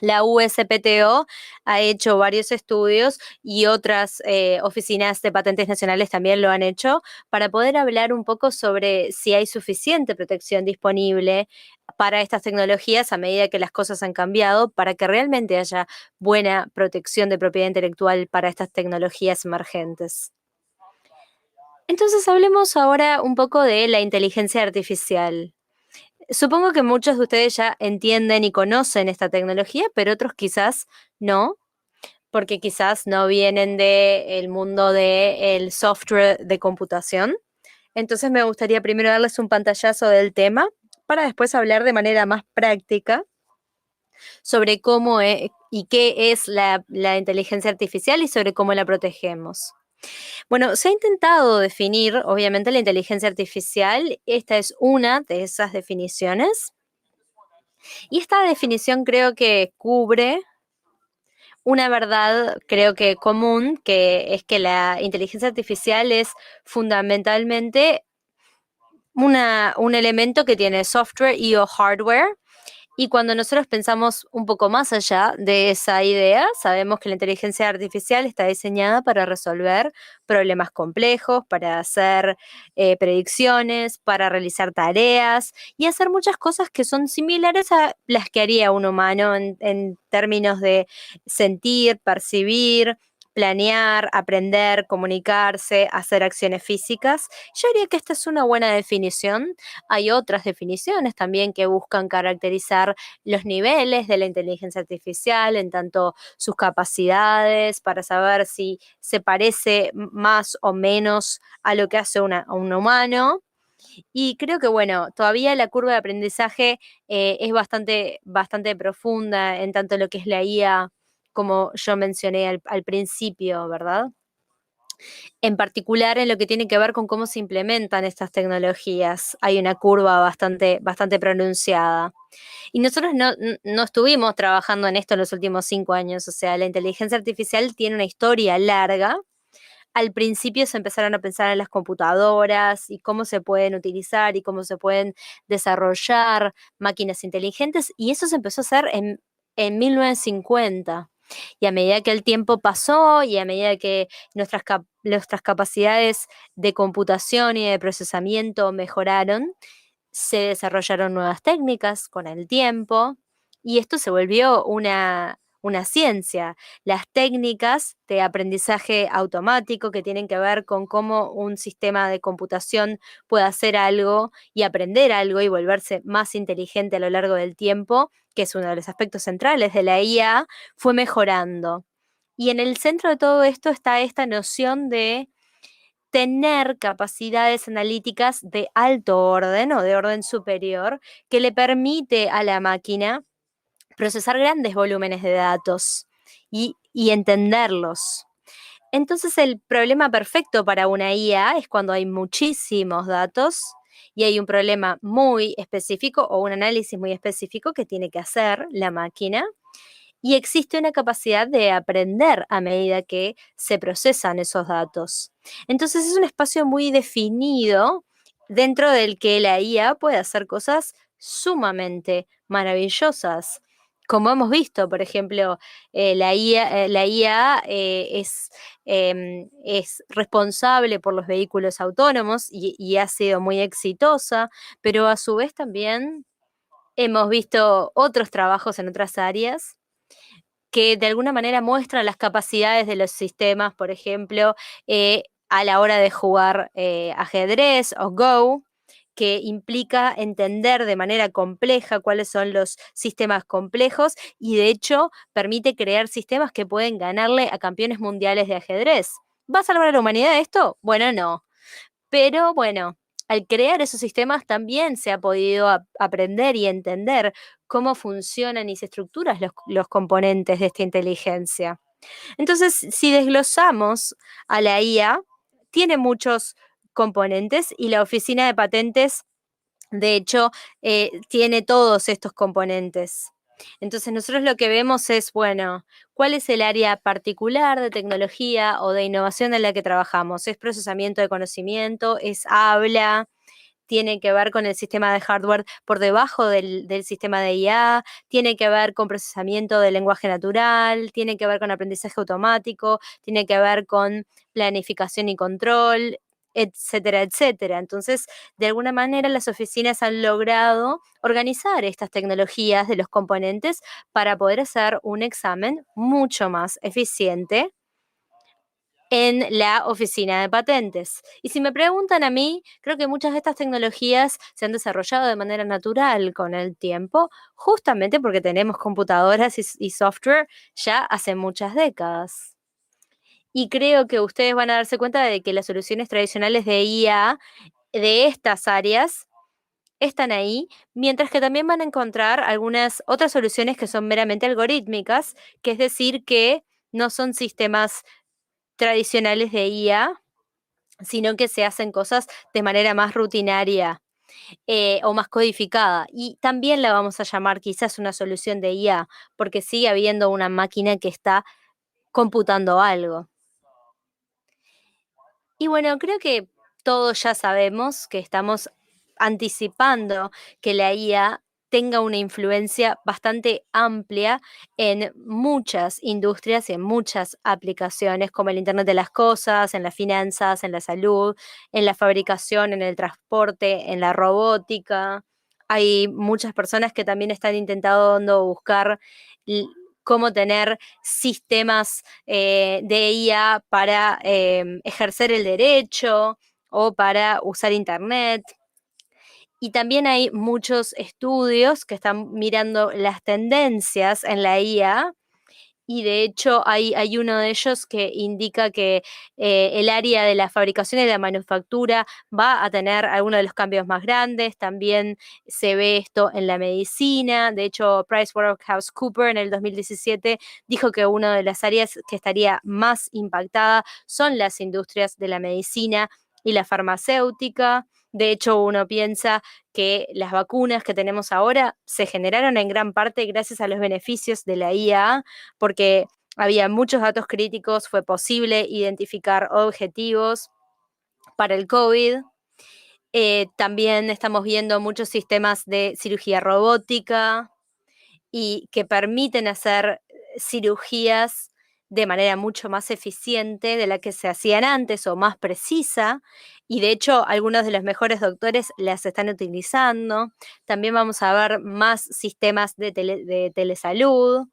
La USPTO ha hecho varios estudios y otras oficinas de patentes nacionales también lo han hecho para poder hablar un poco sobre si hay suficiente protección disponible para estas tecnologías a medida que las cosas han cambiado, para que realmente haya buena protección de propiedad intelectual para estas tecnologías emergentes. Entonces hablemos ahora un poco de la inteligencia artificial. Supongo que muchos de ustedes ya entienden y conocen esta tecnología, pero otros quizás no, porque quizás no vienen del mundo del software de computación. Entonces me gustaría primero darles un pantallazo del tema para después hablar de manera más práctica sobre cómo y qué es la inteligencia artificial y sobre cómo la protegemos. Bueno, se ha intentado definir, obviamente, la inteligencia artificial. Esta es una de esas definiciones. Y esta definición creo que cubre una verdad, creo que común, que es que la inteligencia artificial es fundamentalmente un elemento que tiene software y o hardware. Y cuando nosotros pensamos un poco más allá de esa idea, sabemos que la inteligencia artificial está diseñada para resolver problemas complejos, para hacer predicciones, para realizar tareas y hacer muchas cosas que son similares a las que haría un humano en términos de sentir, percibir, planear, aprender, comunicarse, hacer acciones físicas. Yo diría que esta es una buena definición. Hay otras definiciones también que buscan caracterizar los niveles de la inteligencia artificial, en tanto sus capacidades, para saber si se parece más o menos a lo que hace un humano. Y creo que, bueno, todavía la curva de aprendizaje es bastante profunda en tanto lo que es la IA, como yo mencioné al principio, ¿verdad? En particular en lo que tiene que ver con cómo se implementan estas tecnologías. Hay una curva bastante pronunciada. Y nosotros no estuvimos trabajando en esto en los últimos 5 años. O sea, la inteligencia artificial tiene una historia larga. Al principio se empezaron a pensar en las computadoras y cómo se pueden utilizar y cómo se pueden desarrollar máquinas inteligentes. Y eso se empezó a hacer en 1950. Y a medida que el tiempo pasó y a medida que nuestras capacidades de computación y de procesamiento mejoraron, se desarrollaron nuevas técnicas con el tiempo y esto se volvió una ciencia. Las técnicas de aprendizaje automático que tienen que ver con cómo un sistema de computación puede hacer algo y aprender algo y volverse más inteligente a lo largo del tiempo, que es uno de los aspectos centrales de la IA, fue mejorando. Y en el centro de todo esto está esta noción de tener capacidades analíticas de alto orden o de orden superior que le permite a la máquina procesar grandes volúmenes de datos y entenderlos. Entonces el problema perfecto para una IA es cuando hay muchísimos datos y hay un problema muy específico o un análisis muy específico que tiene que hacer la máquina y existe una capacidad de aprender a medida que se procesan esos datos. Entonces es un espacio muy definido dentro del que la IA puede hacer cosas sumamente maravillosas. Como hemos visto, por ejemplo, la IA es responsable por los vehículos autónomos y ha sido muy exitosa, pero a su vez también hemos visto otros trabajos en otras áreas que de alguna manera muestran las capacidades de los sistemas, por ejemplo, a la hora de jugar ajedrez o Go, que implica entender de manera compleja cuáles son los sistemas complejos y de hecho permite crear sistemas que pueden ganarle a campeones mundiales de ajedrez. ¿Va a salvar a la humanidad esto? Bueno, no. Pero bueno, al crear esos sistemas también se ha podido aprender y entender cómo funcionan y se estructuran los componentes de esta inteligencia. Entonces, si desglosamos a la IA, tiene muchos componentes y la oficina de patentes, de hecho, tiene todos estos componentes. Entonces, nosotros lo que vemos es, bueno, ¿cuál es el área particular de tecnología o de innovación en la que trabajamos? ¿Es procesamiento de conocimiento? ¿Es habla? ¿Tiene que ver con el sistema de hardware por debajo del sistema de IA? ¿Tiene que ver con procesamiento del lenguaje natural? ¿Tiene que ver con aprendizaje automático? ¿Tiene que ver con planificación y control? Etcétera, etcétera. Entonces, de alguna manera, las oficinas han logrado organizar estas tecnologías de los componentes para poder hacer un examen mucho más eficiente en la oficina de patentes. Y si me preguntan a mí, creo que muchas de estas tecnologías se han desarrollado de manera natural con el tiempo, justamente porque tenemos computadoras y software ya hace muchas décadas. Y creo que ustedes van a darse cuenta de que las soluciones tradicionales de IA de estas áreas están ahí, mientras que también van a encontrar algunas otras soluciones que son meramente algorítmicas, que es decir, que no son sistemas tradicionales de IA, sino que se hacen cosas de manera más rutinaria o más codificada. Y también la vamos a llamar quizás una solución de IA, porque sigue habiendo una máquina que está computando algo. Y bueno, creo que todos ya sabemos que estamos anticipando que la IA tenga una influencia bastante amplia en muchas industrias y en muchas aplicaciones, como el Internet de las cosas, en las finanzas, en la salud, en la fabricación, en el transporte, en la robótica. Hay muchas personas que también están intentando buscar l- cómo tener sistemas de IA para ejercer el derecho o para usar Internet. Y también hay muchos estudios que están mirando las tendencias en la IA y de hecho hay uno de ellos que indica que el área de la fabricación y de la manufactura va a tener algunos de los cambios más grandes. También se ve esto en la medicina. De hecho, PricewaterhouseCoopers en el 2017 dijo que una de las áreas que estaría más impactada son las industrias de la medicina y la farmacéutica. De hecho, uno piensa que las vacunas que tenemos ahora se generaron en gran parte gracias a los beneficios de la IA, porque había muchos datos críticos, fue posible identificar objetivos para el COVID. También estamos viendo muchos sistemas de cirugía robótica y que permiten hacer cirugías de manera mucho más eficiente de la que se hacían antes o más precisa. Y de hecho, algunos de los mejores doctores las están utilizando. También vamos a ver más sistemas de telesalud.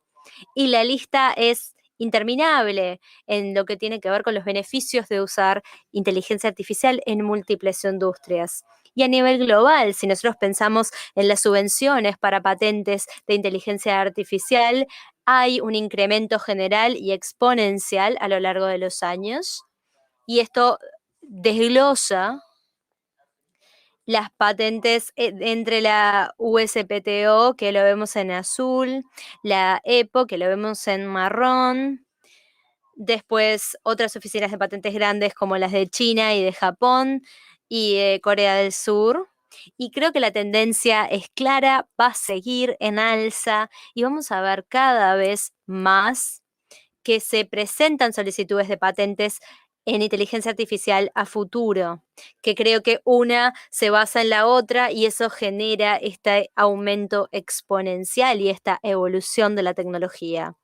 Y la lista es interminable en lo que tiene que ver con los beneficios de usar inteligencia artificial en múltiples industrias. Y a nivel global, si nosotros pensamos en las subvenciones para patentes de inteligencia artificial, hay un incremento general y exponencial a lo largo de los años. Y esto desglosa las patentes entre la USPTO, que lo vemos en azul, la EPO, que lo vemos en marrón, después otras oficinas de patentes grandes como las de China y de Japón y de Corea del Sur. Y creo que la tendencia es clara, va a seguir en alza y vamos a ver cada vez más que se presentan solicitudes de patentes en inteligencia artificial a futuro, que creo que una se basa en la otra y eso genera este aumento exponencial y esta evolución de la tecnología.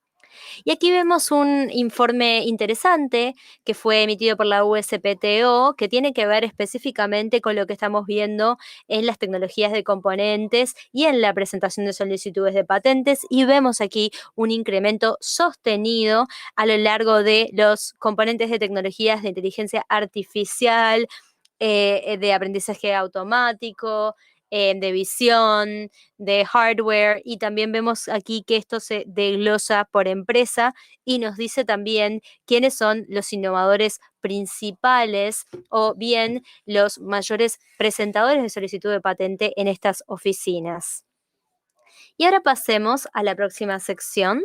Y aquí vemos un informe interesante que fue emitido por la USPTO, que tiene que ver específicamente con lo que estamos viendo en las tecnologías de componentes y en la presentación de solicitudes de patentes. Y vemos aquí un incremento sostenido a lo largo de los componentes de tecnologías de inteligencia artificial, de aprendizaje automático, de visión, de hardware, y también vemos aquí que esto se desglosa por empresa y nos dice también quiénes son los innovadores principales o bien los mayores presentadores de solicitud de patente en estas oficinas. Y ahora pasemos a la próxima sección,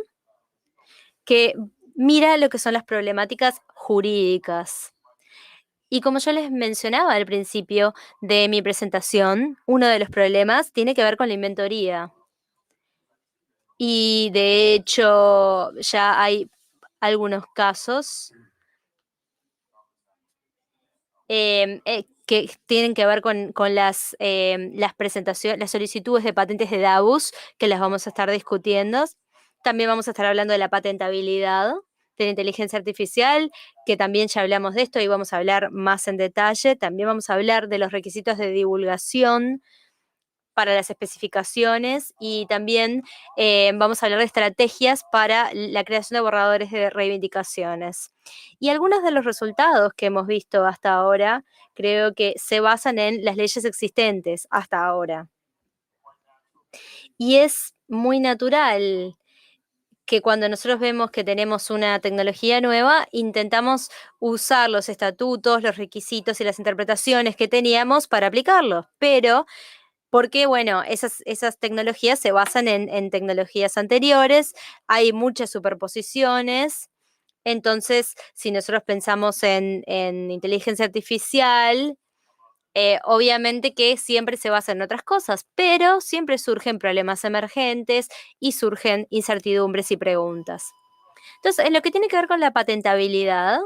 que mira lo que son las problemáticas jurídicas. Y como yo les mencionaba al principio de mi presentación, uno de los problemas tiene que ver con la inventoría. Y de hecho, ya hay algunos casos que tienen que ver con las presentaciones, las solicitudes de patentes de Davos, que las vamos a estar discutiendo. También vamos a estar hablando de la patentabilidad de la inteligencia artificial, que también ya hablamos de esto y vamos a hablar más en detalle. También vamos a hablar de los requisitos de divulgación para las especificaciones y también vamos a hablar de estrategias para la creación de borradores de reivindicaciones. Y algunos de los resultados que hemos visto hasta ahora creo que se basan en las leyes existentes hasta ahora. Y es muy natural que cuando nosotros vemos que tenemos una tecnología nueva, intentamos usar los estatutos, los requisitos y las interpretaciones que teníamos para aplicarlos, pero porque, bueno, esas tecnologías se basan en tecnologías anteriores, hay muchas superposiciones. Entonces, si nosotros pensamos en inteligencia artificial, obviamente que siempre se basa en otras cosas, pero siempre surgen problemas emergentes y surgen incertidumbres y preguntas. Entonces, en lo que tiene que ver con la patentabilidad,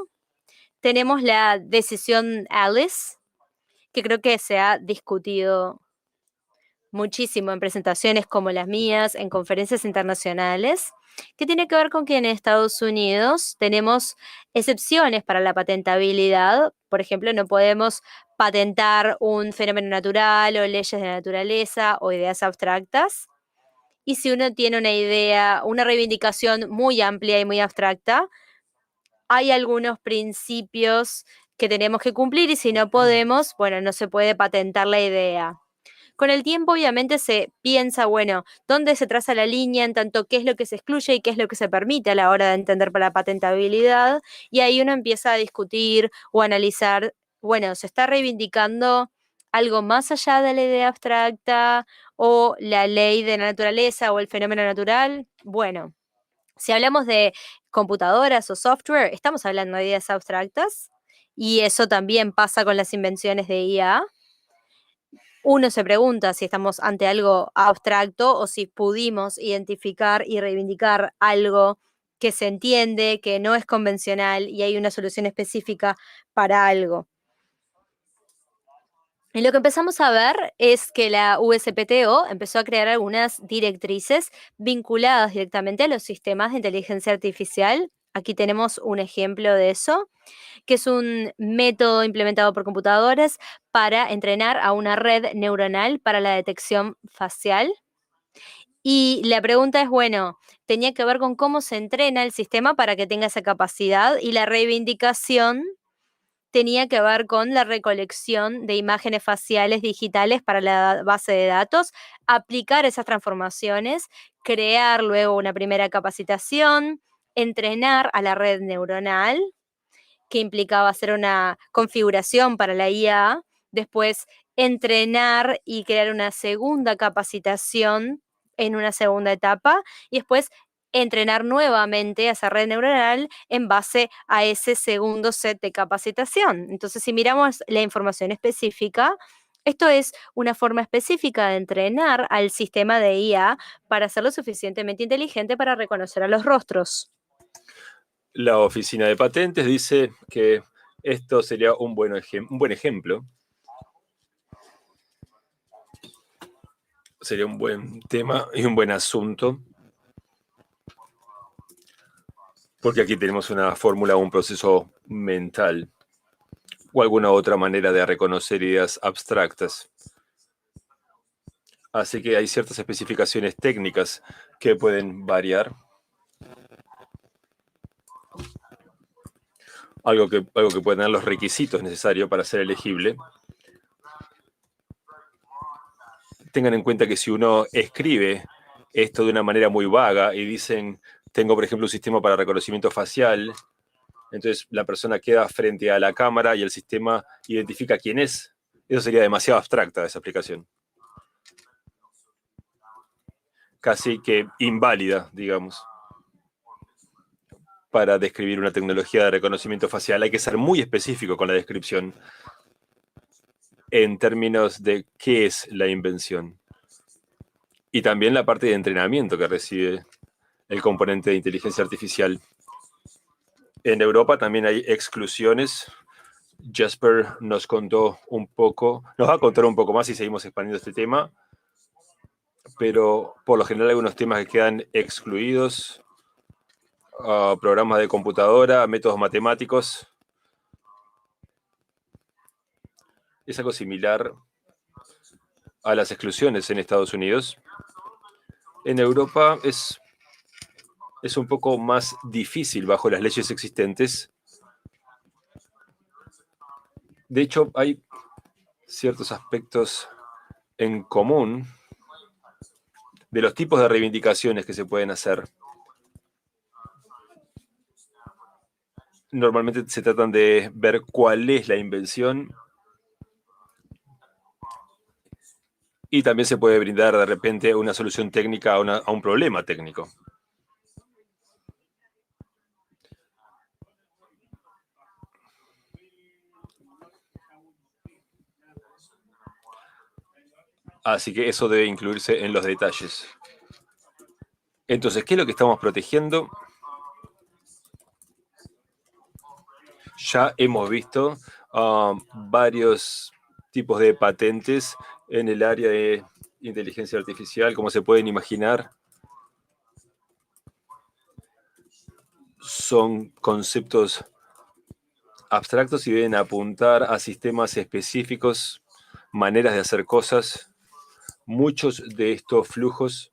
tenemos la decisión Alice, que creo que se ha discutido muchísimo en presentaciones como las mías, en conferencias internacionales, que tiene que ver con que en Estados Unidos tenemos excepciones para la patentabilidad. Por ejemplo, no podemos patentar un fenómeno natural o leyes de la naturaleza o ideas abstractas. Y si uno tiene una idea, una reivindicación muy amplia y muy abstracta, hay algunos principios que tenemos que cumplir y si no podemos, bueno, no se puede patentar la idea. Con el tiempo, obviamente, se piensa, bueno, ¿dónde se traza la línea en tanto qué es lo que se excluye y qué es lo que se permite a la hora de entender para la patentabilidad? Y ahí uno empieza a discutir o analizar, bueno, ¿se está reivindicando algo más allá de la idea abstracta o la ley de la naturaleza o el fenómeno natural? Bueno, si hablamos de computadoras o software, estamos hablando de ideas abstractas y eso también pasa con las invenciones de IA. Uno se pregunta si estamos ante algo abstracto o si pudimos identificar y reivindicar algo que se entiende, que no es convencional y hay una solución específica para algo. Y lo que empezamos a ver es que la USPTO empezó a crear algunas directrices vinculadas directamente a los sistemas de inteligencia artificial. Aquí tenemos un ejemplo de eso, que es un método implementado por computadoras para entrenar a una red neuronal para la detección facial. Y la pregunta es, bueno, tenía que ver con cómo se entrena el sistema para que tenga esa capacidad y la reivindicación tenía que ver con la recolección de imágenes faciales digitales para la base de datos, aplicar esas transformaciones, crear luego una primera capacitación, entrenar a la red neuronal, que implicaba hacer una configuración para la IA, después entrenar y crear una segunda capacitación en una segunda etapa y después entrenar nuevamente a esa red neuronal en base a ese segundo set de capacitación. Entonces, si miramos la información específica, esto es una forma específica de entrenar al sistema de IA para hacerlo suficientemente inteligente para reconocer a los rostros. La oficina de patentes dice que esto sería un buen ejemplo. Sería un buen tema y un buen asunto porque aquí tenemos una fórmula o un proceso mental o alguna otra manera de reconocer ideas abstractas. Así que hay ciertas especificaciones técnicas que pueden variar. Algo que puede tener los requisitos necesarios para ser elegible. Tengan en cuenta que si uno escribe esto de una manera muy vaga y dicen, tengo por ejemplo un sistema para reconocimiento facial, entonces la persona queda frente a la cámara y el sistema identifica quién es. Eso sería demasiado abstracta esa explicación. Casi que inválida, digamos, para describir una tecnología de reconocimiento facial. Hay que ser muy específico con la descripción en términos de qué es la invención. Y también la parte de entrenamiento que recibe el componente de inteligencia artificial. En Europa también hay exclusiones. Jasper nos contó un poco, nos va a contar un poco más si seguimos expandiendo este tema, pero por lo general hay algunos temas que quedan excluidos. Programas de computadora, métodos matemáticos. Es algo similar a las exclusiones en Estados Unidos. En Europa es un poco más difícil bajo las leyes existentes. De hecho, hay ciertos aspectos en común de los tipos de reivindicaciones que se pueden hacer. Normalmente se tratan de ver cuál es la invención y también se puede brindar de repente una solución técnica a un problema técnico. Así que eso debe incluirse en los detalles. Entonces, ¿qué es lo que estamos protegiendo? Ya hemos visto varios tipos de patentes en el área de inteligencia artificial, como se pueden imaginar. Son conceptos abstractos y deben apuntar a sistemas específicos, maneras de hacer cosas. Muchos de estos flujos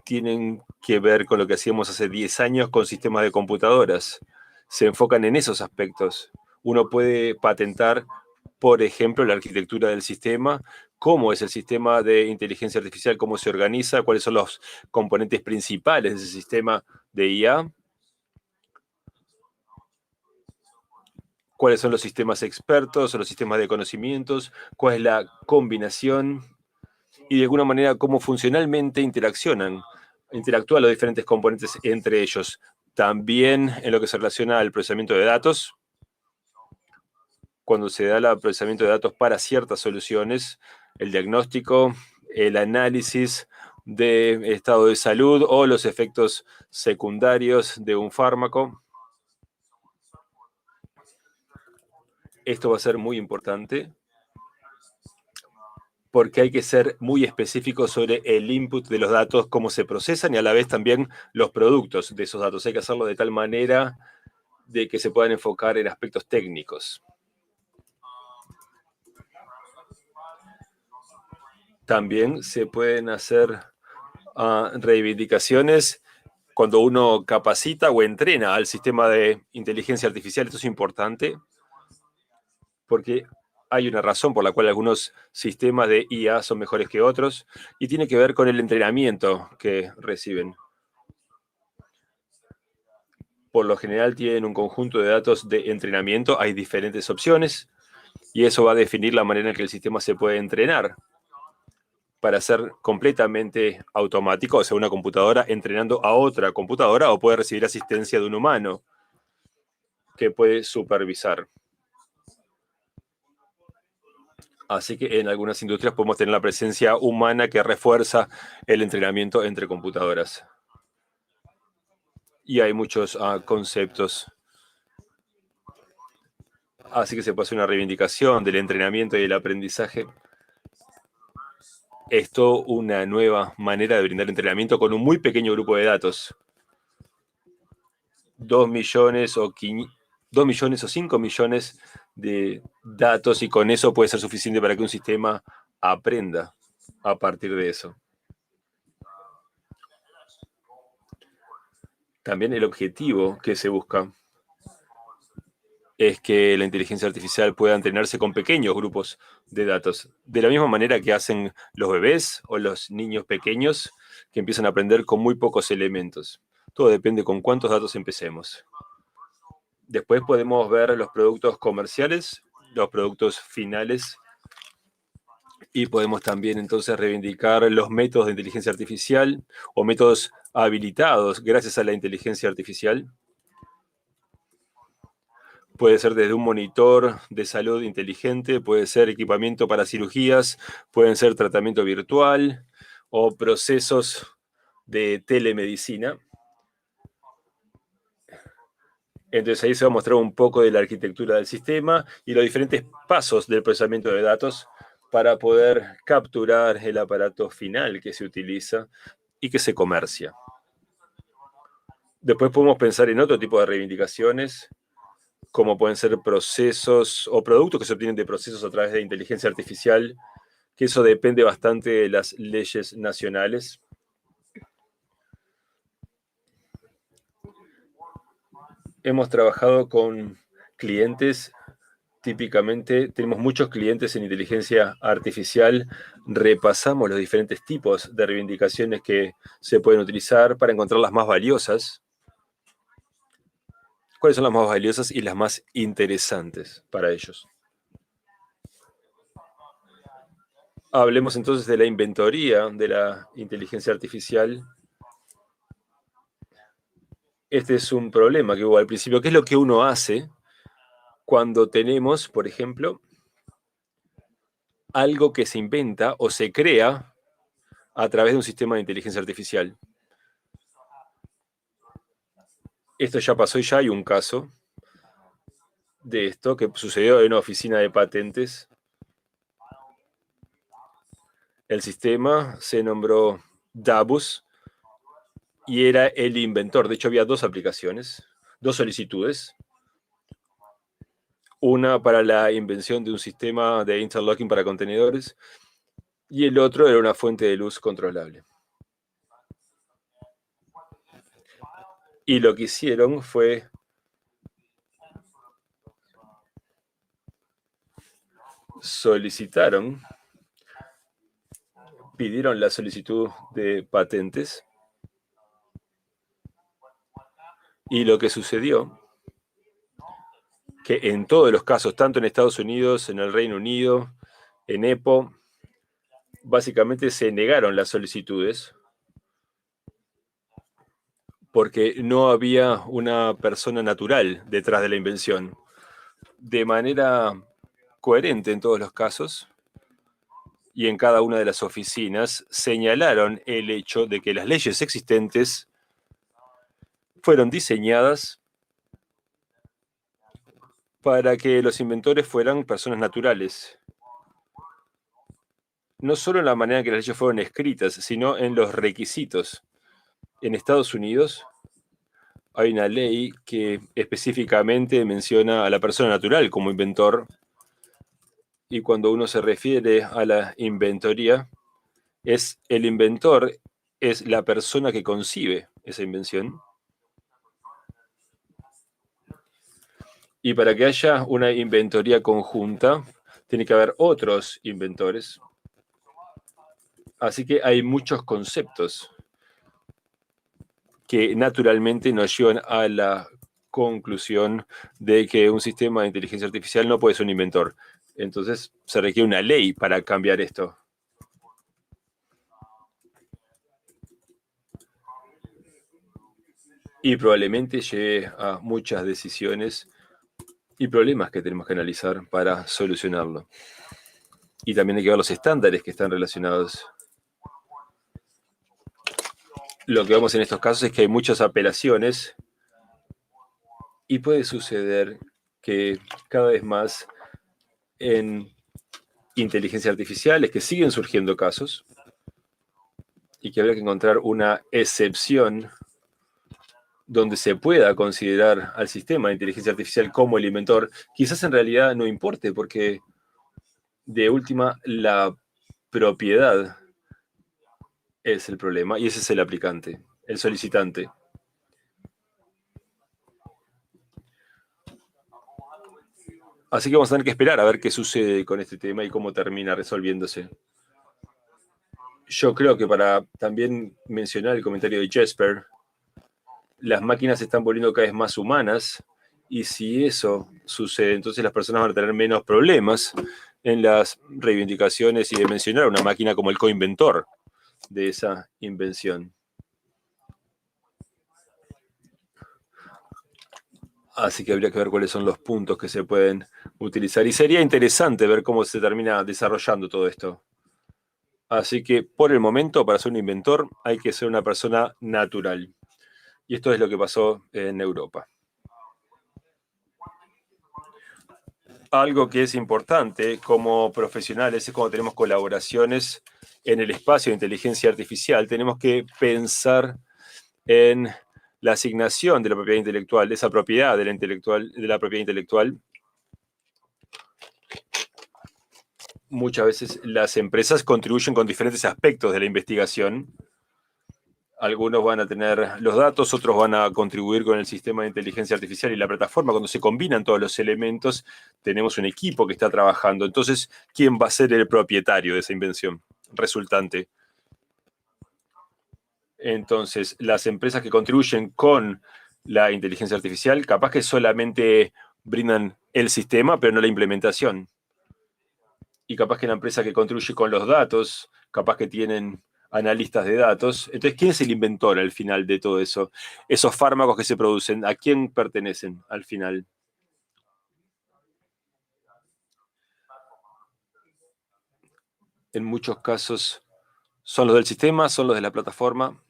tienen que ver con lo que hacíamos hace 10 años con sistemas de computadoras. Se enfocan en esos aspectos. Uno puede patentar, por ejemplo, la arquitectura del sistema, cómo es el sistema de inteligencia artificial, cómo se organiza, cuáles son los componentes principales de ese sistema de IA, cuáles son los sistemas expertos o los sistemas de conocimientos, cuál es la combinación y de alguna manera cómo funcionalmente interactúan los diferentes componentes entre ellos. También en lo que se relaciona al procesamiento de datos, cuando se da el procesamiento de datos para ciertas soluciones, el diagnóstico, el análisis de estado de salud o los efectos secundarios de un fármaco. Esto va a ser muy importante porque hay que ser muy específico sobre el input de los datos, cómo se procesan y a la vez también los productos de esos datos. Hay que hacerlo de tal manera de que se puedan enfocar en aspectos técnicos. También se pueden hacer reivindicaciones cuando uno capacita o entrena al sistema de inteligencia artificial. Esto es importante porque hay una razón por la cual algunos sistemas de IA son mejores que otros y tiene que ver con el entrenamiento que reciben. Por lo general tienen un conjunto de datos de entrenamiento, hay diferentes opciones y eso va a definir la manera en que el sistema se puede entrenar para ser completamente automático, o sea, una computadora entrenando a otra computadora o puede recibir asistencia de un humano que puede supervisar. Así que en algunas industrias podemos tener la presencia humana que refuerza el entrenamiento entre computadoras. Y hay muchos conceptos. Así que se puede hacer una reivindicación del entrenamiento y del aprendizaje. Esto una nueva manera de brindar entrenamiento con un muy pequeño grupo de datos. 2 millones o 2 millones o 5 millones de datos y con eso puede ser suficiente para que un sistema aprenda a partir de eso. También el objetivo que se busca es que la inteligencia artificial pueda entrenarse con pequeños grupos de datos, de la misma manera que hacen los bebés o los niños pequeños que empiezan a aprender con muy pocos elementos. Todo depende con cuántos datos empecemos. Después podemos ver los productos comerciales, los productos finales, y podemos también entonces reivindicar los métodos de inteligencia artificial o métodos habilitados gracias a la inteligencia artificial. Puede ser desde un monitor de salud inteligente, puede ser equipamiento para cirugías, pueden ser tratamiento virtual o procesos de telemedicina. Entonces ahí se va a mostrar un poco de la arquitectura del sistema y los diferentes pasos del procesamiento de datos para poder capturar el aparato final que se utiliza y que se comercia. Después podemos pensar en otro tipo de reivindicaciones, como pueden ser procesos o productos que se obtienen de procesos a través de inteligencia artificial, que eso depende bastante de las leyes nacionales. Hemos trabajado con clientes, típicamente tenemos muchos clientes en inteligencia artificial, repasamos los diferentes tipos de reivindicaciones que se pueden utilizar para encontrar las más valiosas. ¿Cuáles son las más valiosas y las más interesantes para ellos? Hablemos entonces de la inventoría de la inteligencia artificial. Este es un problema que hubo al principio. ¿Qué es lo que uno hace cuando tenemos, por ejemplo, algo que se inventa o se crea a través de un sistema de inteligencia artificial? Esto ya pasó y ya hay un caso de esto que sucedió en una oficina de patentes. El sistema se nombró Dabus y era el inventor. De hecho, había dos aplicaciones, dos solicitudes. Una para la invención de un sistema de interlocking para contenedores y el otro era una fuente de luz controlable. Y lo que hicieron fue pidieron la solicitud de patentes y lo que sucedió, que en todos los casos, tanto en Estados Unidos, en el Reino Unido, en EPO, básicamente se negaron las solicitudes porque no había una persona natural detrás de la invención. De manera coherente en todos los casos y en cada una de las oficinas señalaron el hecho de que las leyes existentes fueron diseñadas para que los inventores fueran personas naturales. No solo en la manera en que las leyes fueron escritas, sino en los requisitos. En Estados Unidos hay una ley que específicamente menciona a la persona natural como inventor. Y cuando uno se refiere a la inventoría, el inventor es la persona que concibe esa invención. Y para que haya una inventoría conjunta, tiene que haber otros inventores. Así que hay muchos conceptos que naturalmente nos llevan a la conclusión de que un sistema de inteligencia artificial no puede ser un inventor. Entonces se requiere una ley para cambiar esto. Y probablemente lleve a muchas decisiones y problemas que tenemos que analizar para solucionarlo. Y también hay que ver los estándares que están relacionados. Lo que vemos en estos casos es que hay muchas apelaciones y puede suceder que cada vez más en inteligencia artificial es que siguen surgiendo casos y que habría que encontrar una excepción donde se pueda considerar al sistema de inteligencia artificial como el inventor, quizás en realidad no importe, porque de última la propiedad es el problema y ese es el aplicante, el solicitante. Así que vamos a tener que esperar a ver qué sucede con este tema y cómo termina resolviéndose. Yo creo que para también mencionar el comentario de Jesper, las máquinas se están volviendo cada vez más humanas y si eso sucede, entonces las personas van a tener menos problemas en las reivindicaciones y de mencionar a una máquina como el coinventor de esa invención. Así que habría que ver cuáles son los puntos que se pueden utilizar. Y sería interesante ver cómo se termina desarrollando todo esto. Así que por el momento, para ser un inventor, hay que ser una persona natural. Y esto es lo que pasó en Europa. Algo que es importante como profesionales es cuando tenemos colaboraciones en el espacio de inteligencia artificial, tenemos que pensar en la asignación de la propiedad intelectual, de esa propiedad de la propiedad intelectual. Muchas veces las empresas contribuyen con diferentes aspectos de la investigación. Algunos van a tener los datos, otros van a contribuir con el sistema de inteligencia artificial y la plataforma. Cuando se combinan todos los elementos, tenemos un equipo que está trabajando. Entonces, ¿quién va a ser el propietario de esa invención resultante? Entonces, las empresas que contribuyen con la inteligencia artificial, capaz que solamente brindan el sistema, pero no la implementación. Y capaz que la empresa que contribuye con los datos, capaz que tienen analistas de datos. Entonces, ¿quién es el inventor al final de todo eso? Esos fármacos que se producen, ¿a quién pertenecen al final? En muchos casos, ¿son los del sistema? ¿Son los de la plataforma?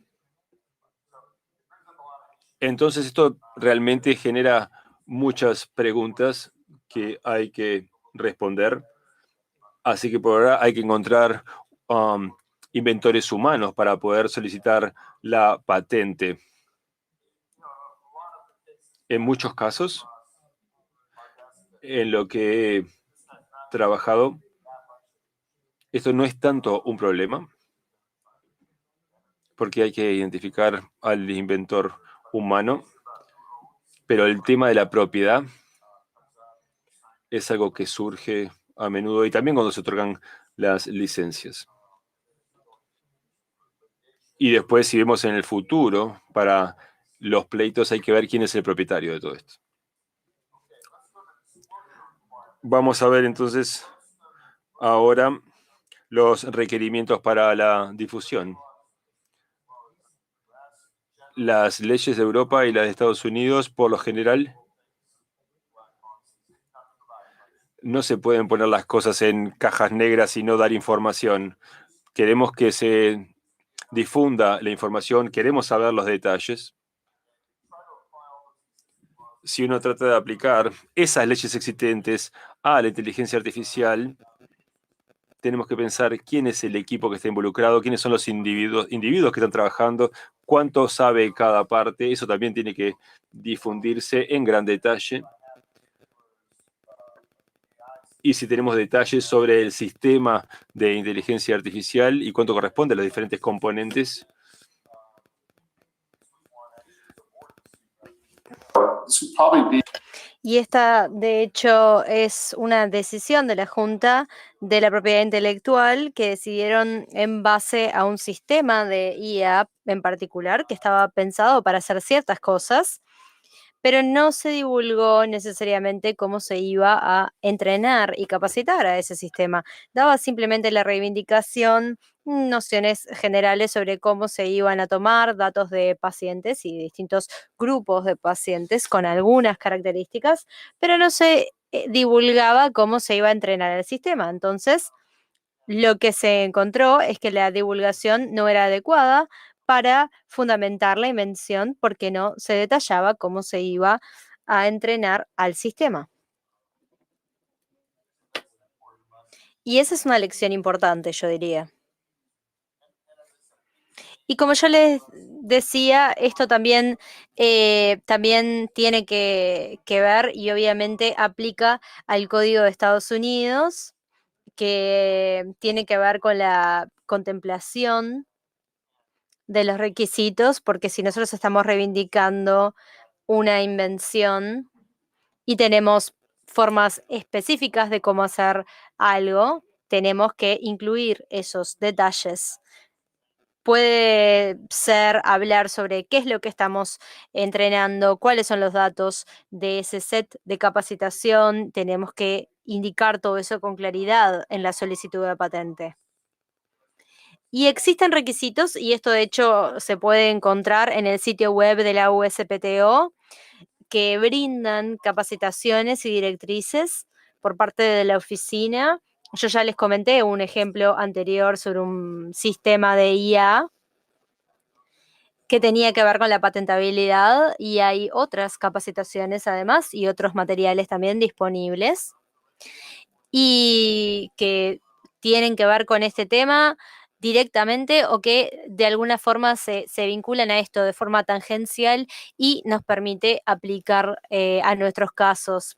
Entonces, esto realmente genera muchas preguntas que hay que responder. Así que por ahora hay que encontrar inventores humanos para poder solicitar la patente. En muchos casos, en lo que he trabajado, esto no es tanto un problema, porque hay que identificar al inventor humano, pero el tema de la propiedad es algo que surge a menudo y también cuando se otorgan las licencias. Y después, si vemos en el futuro, para los pleitos hay que ver quién es el propietario de todo esto. Vamos a ver entonces ahora los requerimientos para la difusión. Las leyes de Europa y las de Estados Unidos, por lo general, no se pueden poner las cosas en cajas negras y no dar información. Queremos que se difunda la información, queremos saber los detalles. Si uno trata de aplicar esas leyes existentes a la inteligencia artificial, tenemos que pensar quién es el equipo que está involucrado, quiénes son los individuos que están trabajando, cuánto sabe cada parte. Eso también tiene que difundirse en gran detalle. Y si tenemos detalles sobre el sistema de inteligencia artificial y cuánto corresponde a los diferentes componentes. Y esta, de hecho, es una decisión de la Junta de la Propiedad Intelectual que decidieron en base a un sistema de IA en particular que estaba pensado para hacer ciertas cosas, pero no se divulgó necesariamente cómo se iba a entrenar y capacitar a ese sistema. Daba simplemente la reivindicación, nociones generales sobre cómo se iban a tomar datos de pacientes y distintos grupos de pacientes con algunas características, pero no se divulgaba cómo se iba a entrenar el sistema. Entonces, lo que se encontró es que la divulgación no era adecuada para fundamentar la invención porque no se detallaba cómo se iba a entrenar al sistema. Y esa es una lección importante, yo diría. Y como yo les decía, esto también, también tiene que ver y obviamente aplica al Código de Estados Unidos, que tiene que ver con la contemplación de los requisitos, porque si nosotros estamos reivindicando una invención y tenemos formas específicas de cómo hacer algo, tenemos que incluir esos detalles. Puede ser hablar sobre qué es lo que estamos entrenando, cuáles son los datos de ese set de capacitación. Tenemos que indicar todo eso con claridad en la solicitud de patente. Y existen requisitos, y esto de hecho se puede encontrar en el sitio web de la USPTO, que brindan capacitaciones y directrices por parte de la oficina. Yo ya les comenté un ejemplo anterior sobre un sistema de IA que tenía que ver con la patentabilidad, y hay otras capacitaciones además y otros materiales también disponibles y que tienen que ver con este tema directamente o que de alguna forma se vinculan a esto de forma tangencial y nos permite aplicar a nuestros casos.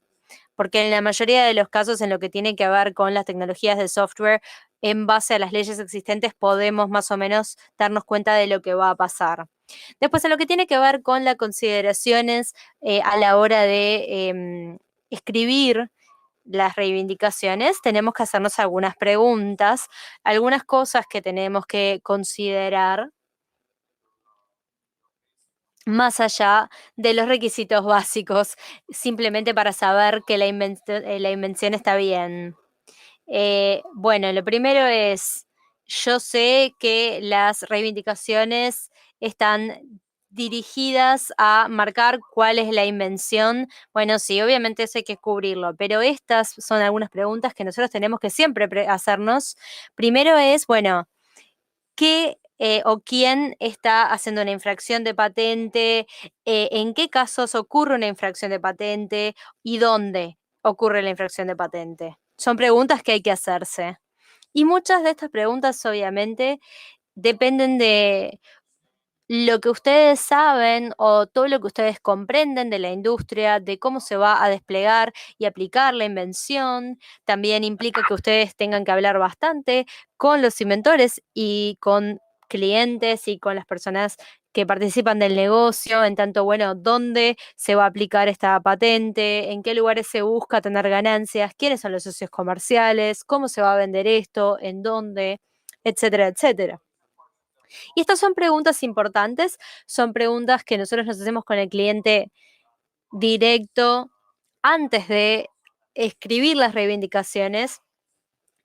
Porque en la mayoría de los casos en lo que tiene que ver con las tecnologías de software, en base a las leyes existentes podemos más o menos darnos cuenta de lo que va a pasar. Después, en lo que tiene que ver con las consideraciones a la hora de escribir las reivindicaciones, tenemos que hacernos algunas preguntas, algunas cosas que tenemos que considerar más allá de los requisitos básicos, simplemente para saber que la invención está bien. Bueno, lo primero es, yo sé que las reivindicaciones están dirigidas a marcar cuál es la invención. Bueno, sí, obviamente eso hay que cubrirlo, pero estas son algunas preguntas que nosotros tenemos que siempre hacernos. Primero es, bueno, ¿qué o quién está haciendo una infracción de patente? ¿En qué casos ocurre una infracción de patente? ¿Y dónde ocurre la infracción de patente? Son preguntas que hay que hacerse. Y muchas de estas preguntas, obviamente, dependen de lo que ustedes saben o todo lo que ustedes comprenden de la industria, de cómo se va a desplegar y aplicar la invención. También implica que ustedes tengan que hablar bastante con los inventores y con clientes y con las personas que participan del negocio, en tanto, bueno, dónde se va a aplicar esta patente, en qué lugares se busca tener ganancias, quiénes son los socios comerciales, cómo se va a vender esto, en dónde, etcétera, etcétera. Y estas son preguntas importantes, son preguntas que nosotros nos hacemos con el cliente directo antes de escribir las reivindicaciones,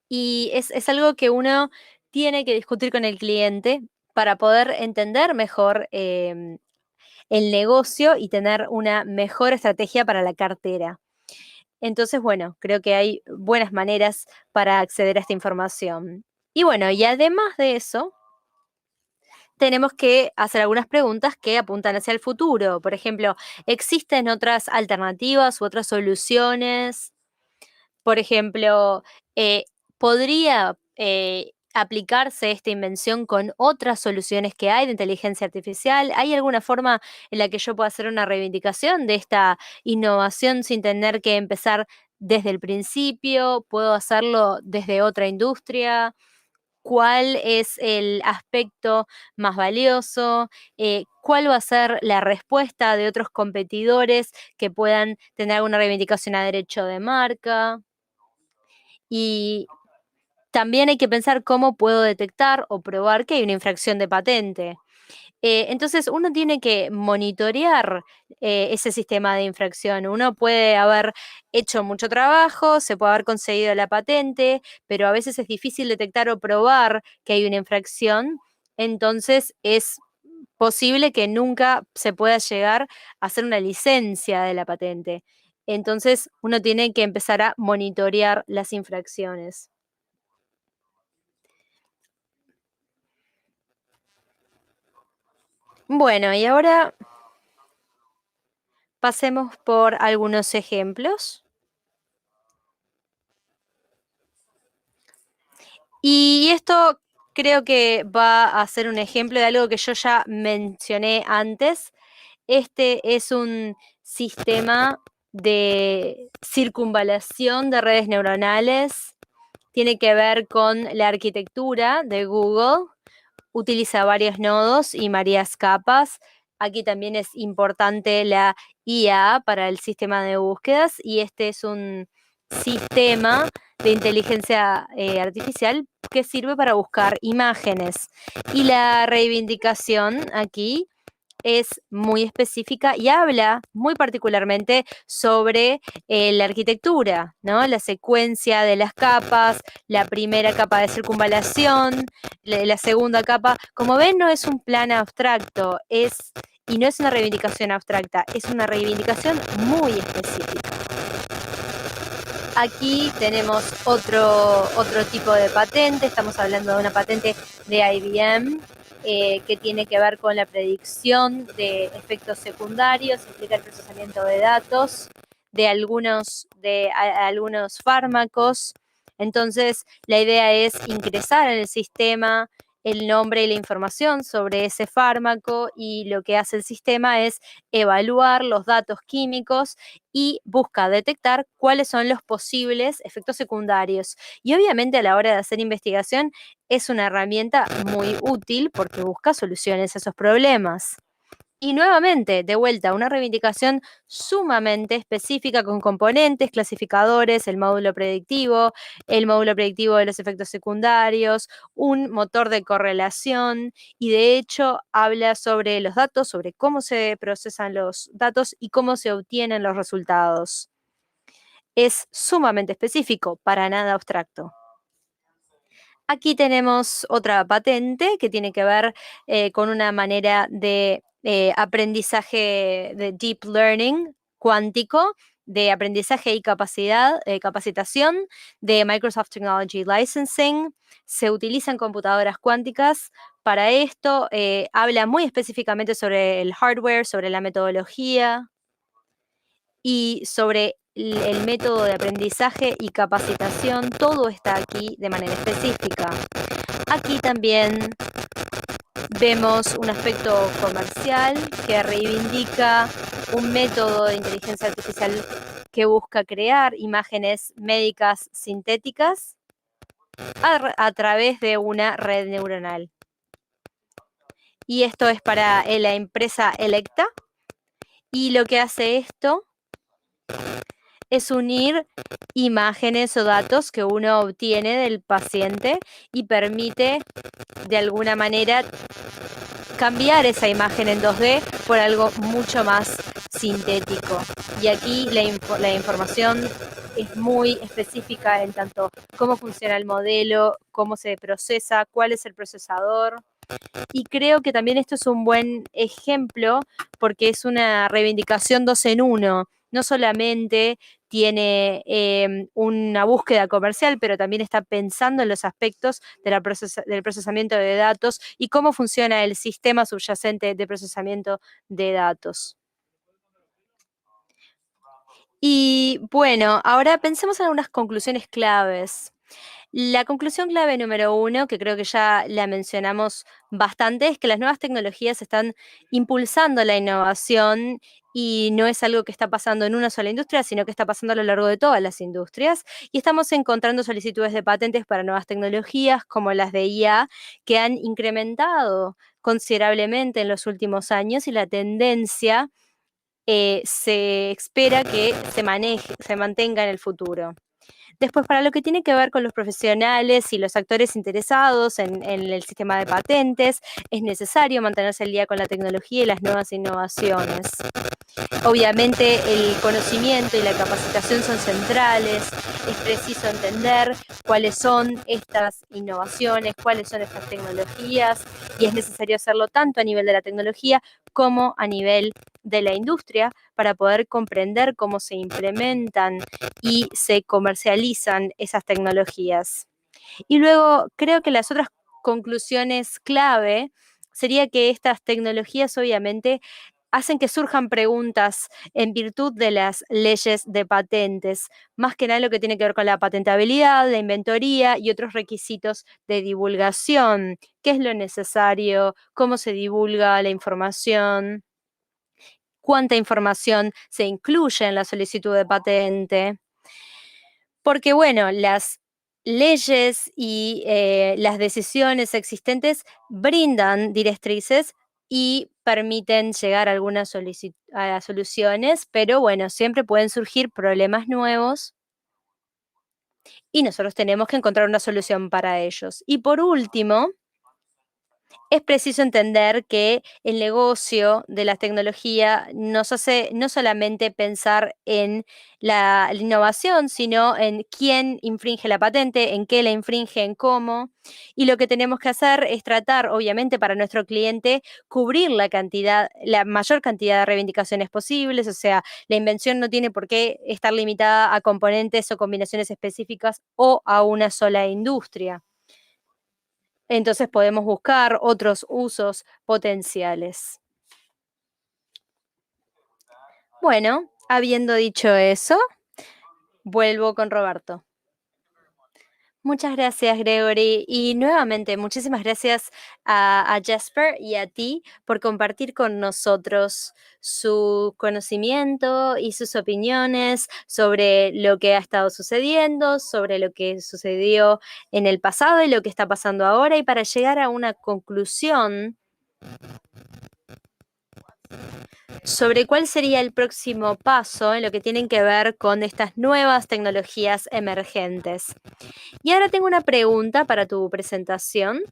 y es algo que uno tiene que discutir con el cliente para poder entender mejor el negocio y tener una mejor estrategia para la cartera. Entonces, bueno, creo que hay buenas maneras para acceder a esta información. Y bueno, y además de eso, tenemos que hacer algunas preguntas que apuntan hacia el futuro. Por ejemplo, ¿existen otras alternativas u otras soluciones? Por ejemplo, ¿podría aplicarse esta invención con otras soluciones que hay de inteligencia artificial? ¿Hay alguna forma en la que yo pueda hacer una reivindicación de esta innovación sin tener que empezar desde el principio? ¿Puedo hacerlo desde otra industria? ¿Cuál es el aspecto más valioso? ¿Cuál va a ser la respuesta de otros competidores que puedan tener alguna reivindicación a derecho de marca? Y también hay que pensar cómo puedo detectar o probar que hay una infracción de patente. Entonces, uno tiene que monitorear ese sistema de infracción. Uno puede haber hecho mucho trabajo, se puede haber conseguido la patente, pero a veces es difícil detectar o probar que hay una infracción. Entonces, es posible que nunca se pueda llegar a hacer una licencia de la patente. Entonces, uno tiene que empezar a monitorear las infracciones. Bueno, y ahora pasemos por algunos ejemplos. Y esto creo que va a ser un ejemplo de algo que yo ya mencioné antes. Este es un sistema de circunvalación de redes neuronales. Tiene que ver con la arquitectura de Google. Utiliza varios nodos y varias capas. Aquí también es importante la IA para el sistema de búsquedas y este es un sistema de inteligencia artificial que sirve para buscar imágenes. Y la reivindicación aquí es muy específica y habla muy particularmente sobre la arquitectura, ¿no? La secuencia de las capas, la primera capa de circunvalación, la segunda capa. Como ven, no es un plan abstracto, y no es una reivindicación abstracta, es una reivindicación muy específica. Aquí tenemos otro tipo de patente, estamos hablando de una patente de IBM, que tiene que ver con la predicción de efectos secundarios, implica el procesamiento de datos de algunos fármacos. Entonces, la idea es ingresar en el sistema el nombre y la información sobre ese fármaco y lo que hace el sistema es evaluar los datos químicos y busca detectar cuáles son los posibles efectos secundarios. Y obviamente a la hora de hacer investigación es una herramienta muy útil porque busca soluciones a esos problemas. Y nuevamente, de vuelta, una reivindicación sumamente específica con componentes, clasificadores, el módulo predictivo de los efectos secundarios, un motor de correlación y de hecho habla sobre los datos, sobre cómo se procesan los datos y cómo se obtienen los resultados. Es sumamente específico, para nada abstracto. Aquí tenemos otra patente que tiene que ver con una manera de aprendizaje de deep learning cuántico, de aprendizaje y capacitación de Microsoft Technology Licensing. Se utilizan computadoras cuánticas para esto. Habla muy específicamente sobre el hardware, sobre la metodología y sobre el método de aprendizaje y capacitación. Todo está aquí de manera específica. Aquí también vemos un aspecto comercial que reivindica un método de inteligencia artificial que busca crear imágenes médicas sintéticas a través de una red neuronal. Y esto es para la empresa Electa. Y lo que hace esto es unir imágenes o datos que uno obtiene del paciente y permite de alguna manera cambiar esa imagen en 2D por algo mucho más sintético. Y aquí la información es muy específica en tanto cómo funciona el modelo, cómo se procesa, cuál es el procesador. Y creo que también esto es un buen ejemplo porque es una reivindicación 2 en 1. No solamente tiene una búsqueda comercial, pero también está pensando en los aspectos del procesamiento de datos y cómo funciona el sistema subyacente de procesamiento de datos. Y bueno, ahora pensemos en algunas conclusiones claves. La conclusión clave número 1, que creo que ya la mencionamos bastante, es que las nuevas tecnologías están impulsando la innovación y no es algo que está pasando en una sola industria, sino que está pasando a lo largo de todas las industrias. Y estamos encontrando solicitudes de patentes para nuevas tecnologías como las de IA que han incrementado considerablemente en los últimos años y la tendencia se espera que se mantenga en el futuro. Después, para lo que tiene que ver con los profesionales y los actores interesados en el sistema de patentes, es necesario mantenerse al día con la tecnología y las nuevas innovaciones. Obviamente, el conocimiento y la capacitación son centrales. Es preciso entender cuáles son estas innovaciones, cuáles son estas tecnologías, y es necesario hacerlo tanto a nivel de la tecnología como a nivel de la industria para poder comprender cómo se implementan y se comercializan esas tecnologías. Y luego creo que las otras conclusiones clave sería que estas tecnologías obviamente hacen que surjan preguntas en virtud de las leyes de patentes, más que nada lo que tiene que ver con la patentabilidad, la inventoría y otros requisitos de divulgación. ¿Qué es lo necesario? ¿Cómo se divulga la información? ¿Cuánta información se incluye en la solicitud de patente? Porque, bueno, las leyes y las decisiones existentes brindan directrices y permiten llegar a algunas a soluciones, pero bueno, siempre pueden surgir problemas nuevos y nosotros tenemos que encontrar una solución para ellos. Y por último, es preciso entender que el negocio de la tecnología nos hace no solamente pensar en la innovación, sino en quién infringe la patente, en qué la infringe, en cómo. Y lo que tenemos que hacer es tratar, obviamente, para nuestro cliente, cubrir la mayor cantidad de reivindicaciones posibles. O sea, la invención no tiene por qué estar limitada a componentes o combinaciones específicas o a una sola industria. Entonces podemos buscar otros usos potenciales. Bueno, habiendo dicho eso, vuelvo con Roberto. Muchas gracias, Gregory. Y nuevamente, muchísimas gracias a Jasper y a ti por compartir con nosotros su conocimiento y sus opiniones sobre lo que ha estado sucediendo, sobre lo que sucedió en el pasado y lo que está pasando ahora, y para llegar a una conclusión sobre cuál sería el próximo paso en lo que tienen que ver con estas nuevas tecnologías emergentes. Y ahora tengo una pregunta para tu presentación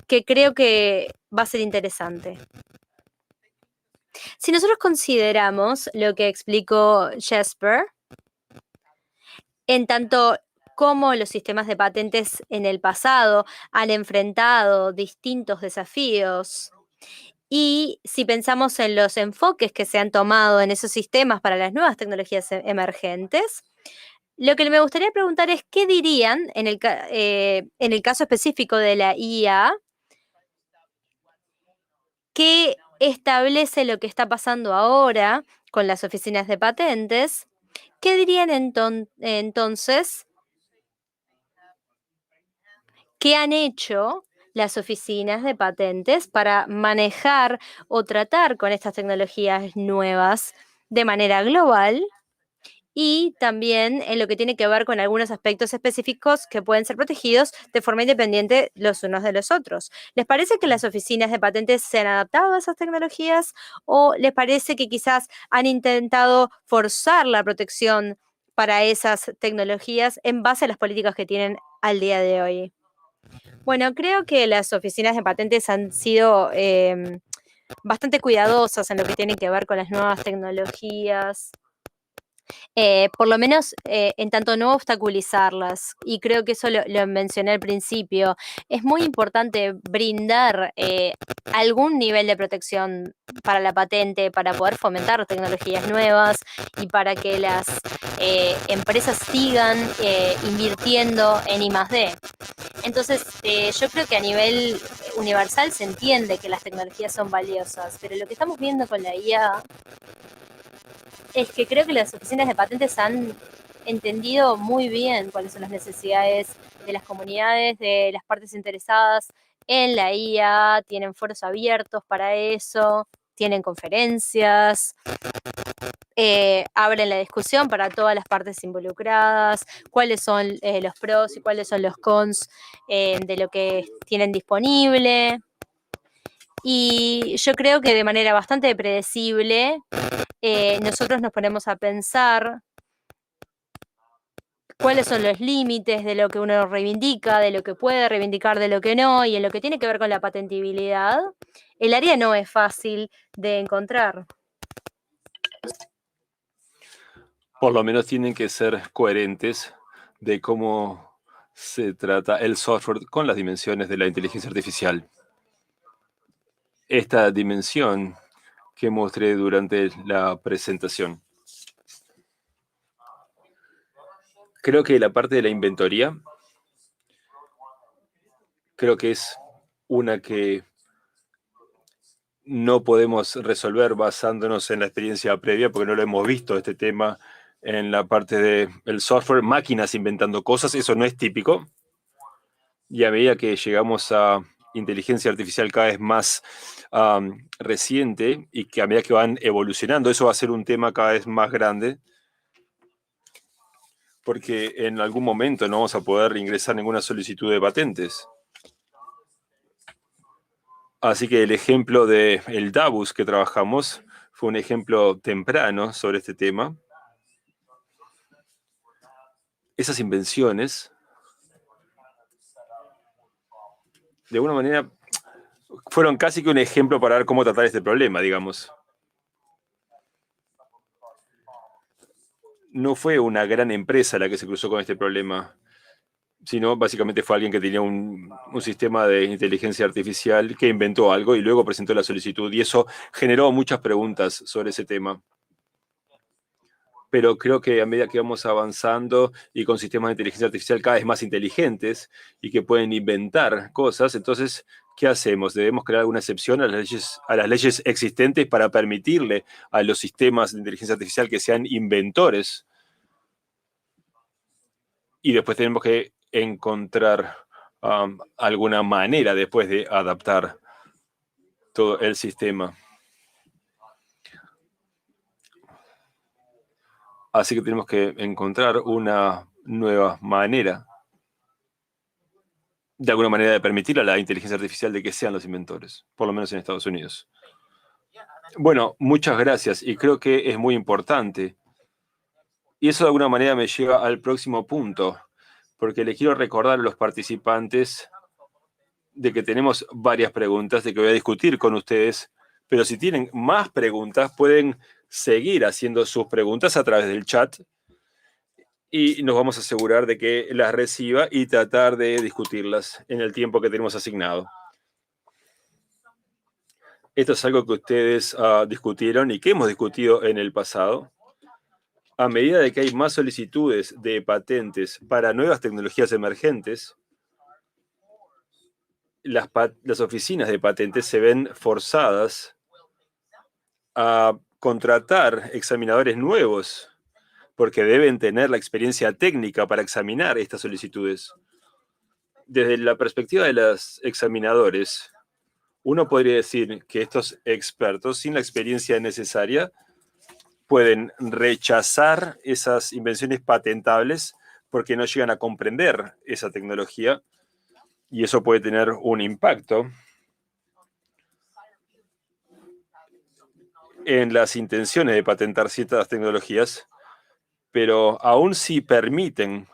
que creo que va a ser interesante. Si nosotros consideramos lo que explicó Jasper, en tanto como los sistemas de patentes en el pasado han enfrentado distintos desafíos, y si pensamos en los enfoques que se han tomado en esos sistemas para las nuevas tecnologías emergentes, lo que me gustaría preguntar es qué dirían en el caso específico de la IA, qué establece lo que está pasando ahora con las oficinas de patentes. ¿Qué dirían entonces? ¿Qué han hecho las oficinas de patentes para manejar o tratar con estas tecnologías nuevas de manera global? Y también en lo que tiene que ver con algunos aspectos específicos que pueden ser protegidos de forma independiente los unos de los otros. ¿Les parece que las oficinas de patentes se han adaptado a esas tecnologías o les parece que quizás han intentado forzar la protección para esas tecnologías en base a las políticas que tienen al día de hoy? Bueno, creo que las oficinas de patentes han sido bastante cuidadosas en lo que tiene que ver con las nuevas tecnologías. Por lo menos en tanto no obstaculizarlas, y creo que eso lo mencioné al principio. Es muy importante brindar algún nivel de protección para la patente, para poder fomentar tecnologías nuevas y para que las empresas sigan invirtiendo en I+D. Entonces, yo creo que a nivel universal se entiende que las tecnologías son valiosas, pero lo que estamos viendo con la IA es que creo que las oficinas de patentes han entendido muy bien cuáles son las necesidades de las comunidades, de las partes interesadas en la IA, tienen foros abiertos para eso, tienen conferencias, abren la discusión para todas las partes involucradas, cuáles son los pros y cuáles son los cons de lo que tienen disponible. Y yo creo que de manera bastante predecible, nosotros nos ponemos a pensar cuáles son los límites de lo que uno reivindica, de lo que puede reivindicar, de lo que no, y en lo que tiene que ver con la patentabilidad, el área no es fácil de encontrar. Por lo menos tienen que ser coherentes de cómo se trata el software con las dimensiones de la inteligencia artificial. Esta dimensión que mostré durante la presentación. Creo que la parte de la inventoría, creo que es una que no podemos resolver basándonos en la experiencia previa porque no lo hemos visto este tema en la parte del software, máquinas inventando cosas, eso no es típico. Y a medida que llegamos a inteligencia artificial cada vez más reciente y que a medida que van evolucionando, eso va a ser un tema cada vez más grande, porque en algún momento no vamos a poder ingresar ninguna solicitud de patentes. Así que el ejemplo del Davos que trabajamos fue un ejemplo temprano sobre este tema. Esas invenciones, de alguna manera, fueron casi que un ejemplo para ver cómo tratar este problema, digamos. No fue una gran empresa la que se cruzó con este problema, sino básicamente fue alguien que tenía un sistema de inteligencia artificial que inventó algo y luego presentó la solicitud. Y eso generó muchas preguntas sobre ese tema. Pero creo que a medida que vamos avanzando y con sistemas de inteligencia artificial cada vez más inteligentes y que pueden inventar cosas, entonces, ¿qué hacemos? ¿Debemos crear alguna excepción a las leyes existentes para permitirle a los sistemas de inteligencia artificial que sean inventores? Y después tenemos que encontrar alguna manera después de adaptar todo el sistema. Así que tenemos que encontrar una nueva manera, de alguna manera, de permitir a la inteligencia artificial de que sean los inventores, por lo menos en Estados Unidos. Bueno, muchas gracias y creo que es muy importante. Y eso de alguna manera me lleva al próximo punto, porque le quiero recordar a los participantes de que tenemos varias preguntas, de que voy a discutir con ustedes, pero si tienen más preguntas, pueden seguir haciendo sus preguntas a través del chat y nos vamos a asegurar de que las reciba y tratar de discutirlas en el tiempo que tenemos asignado. Esto es algo que ustedes discutieron y que hemos discutido en el pasado. A medida de que hay más solicitudes de patentes para nuevas tecnologías emergentes, las oficinas de patentes se ven forzadas a contratar examinadores nuevos porque deben tener la experiencia técnica para examinar estas solicitudes. Desde la perspectiva de los examinadores, uno podría decir que estos expertos, sin la experiencia necesaria, pueden rechazar esas invenciones patentables porque no llegan a comprender esa tecnología y eso puede tener un impacto en las intenciones de patentar ciertas tecnologías, pero aún si permiten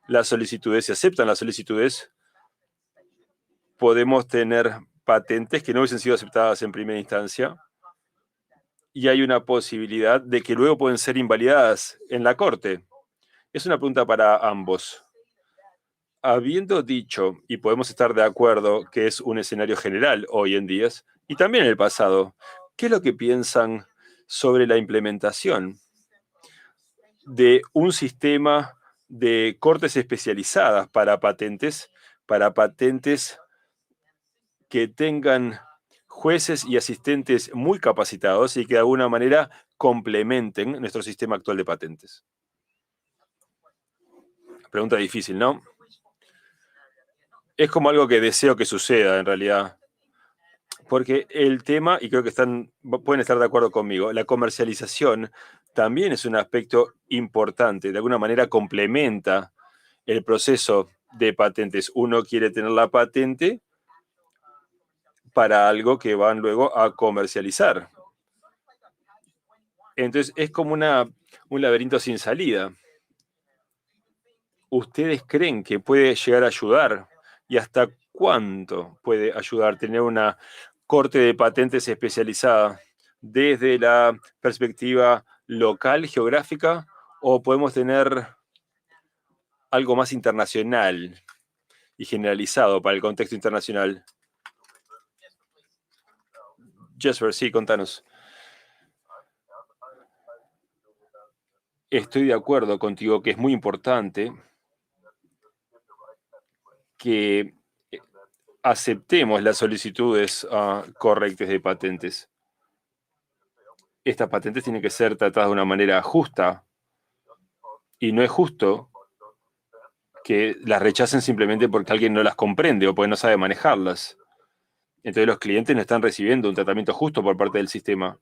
las solicitudes y aceptan las solicitudes, podemos tener patentes que no hubiesen sido aceptadas en primera instancia y hay una posibilidad de que luego pueden ser invalidadas en la corte. Es una pregunta para ambos. Habiendo dicho, y podemos estar de acuerdo que es un escenario general hoy en día, y también en el pasado, ¿qué es lo que piensan sobre la implementación de un sistema de cortes especializadas para patentes que tengan jueces y asistentes muy capacitados y que de alguna manera complementen nuestro sistema actual de patentes? Pregunta difícil, ¿no? Es como algo que deseo que suceda en realidad. Porque el tema, y creo que pueden estar de acuerdo conmigo, la comercialización también es un aspecto importante. De alguna manera complementa el proceso de patentes. Uno quiere tener la patente para algo que van luego a comercializar. Entonces es como un laberinto sin salida. ¿Ustedes creen que puede llegar a ayudar? ¿Y hasta cuánto puede ayudar tener una corte de patentes especializada desde la perspectiva local, geográfica, o podemos tener algo más internacional y generalizado para el contexto internacional? Jesper, sí, contanos. Estoy de acuerdo contigo que es muy importante que aceptemos las solicitudes correctas de patentes. Estas patentes tienen que ser tratadas de una manera justa y no es justo que las rechacen simplemente porque alguien no las comprende o porque no sabe manejarlas. Entonces los clientes no están recibiendo un tratamiento justo por parte del sistema.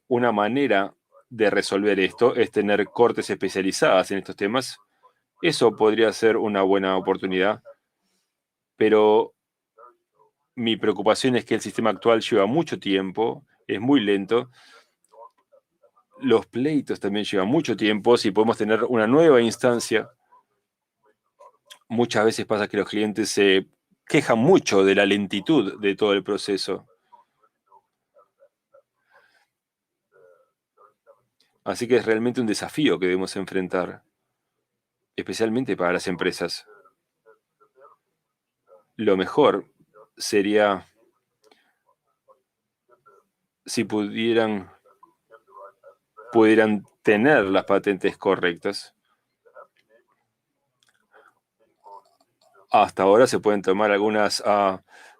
Una manera de resolver esto es tener cortes especializadas en estos temas. Eso podría ser una buena oportunidad, pero mi preocupación es que el sistema actual lleva mucho tiempo, es muy lento. Los pleitos también llevan mucho tiempo. Si podemos tener una nueva instancia, muchas veces pasa que los clientes se quejan mucho de la lentitud de todo el proceso. Así que es realmente un desafío que debemos enfrentar, especialmente para las empresas. Lo mejor sería si pudieran tener las patentes correctas. Hasta ahora se pueden tomar algunas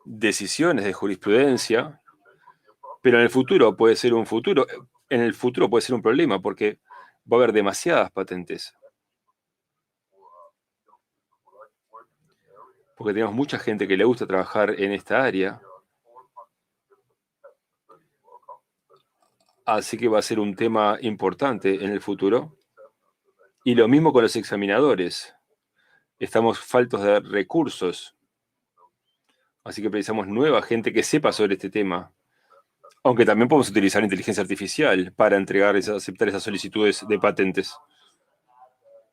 decisiones de jurisprudencia, pero en el futuro puede ser un problema porque va a haber demasiadas patentes. Porque tenemos mucha gente que le gusta trabajar en esta área. Así que va a ser un tema importante en el futuro. Y lo mismo con los examinadores. Estamos faltos de recursos. Así que precisamos nueva gente que sepa sobre este tema. Aunque también podemos utilizar inteligencia artificial para aceptar esas solicitudes de patentes.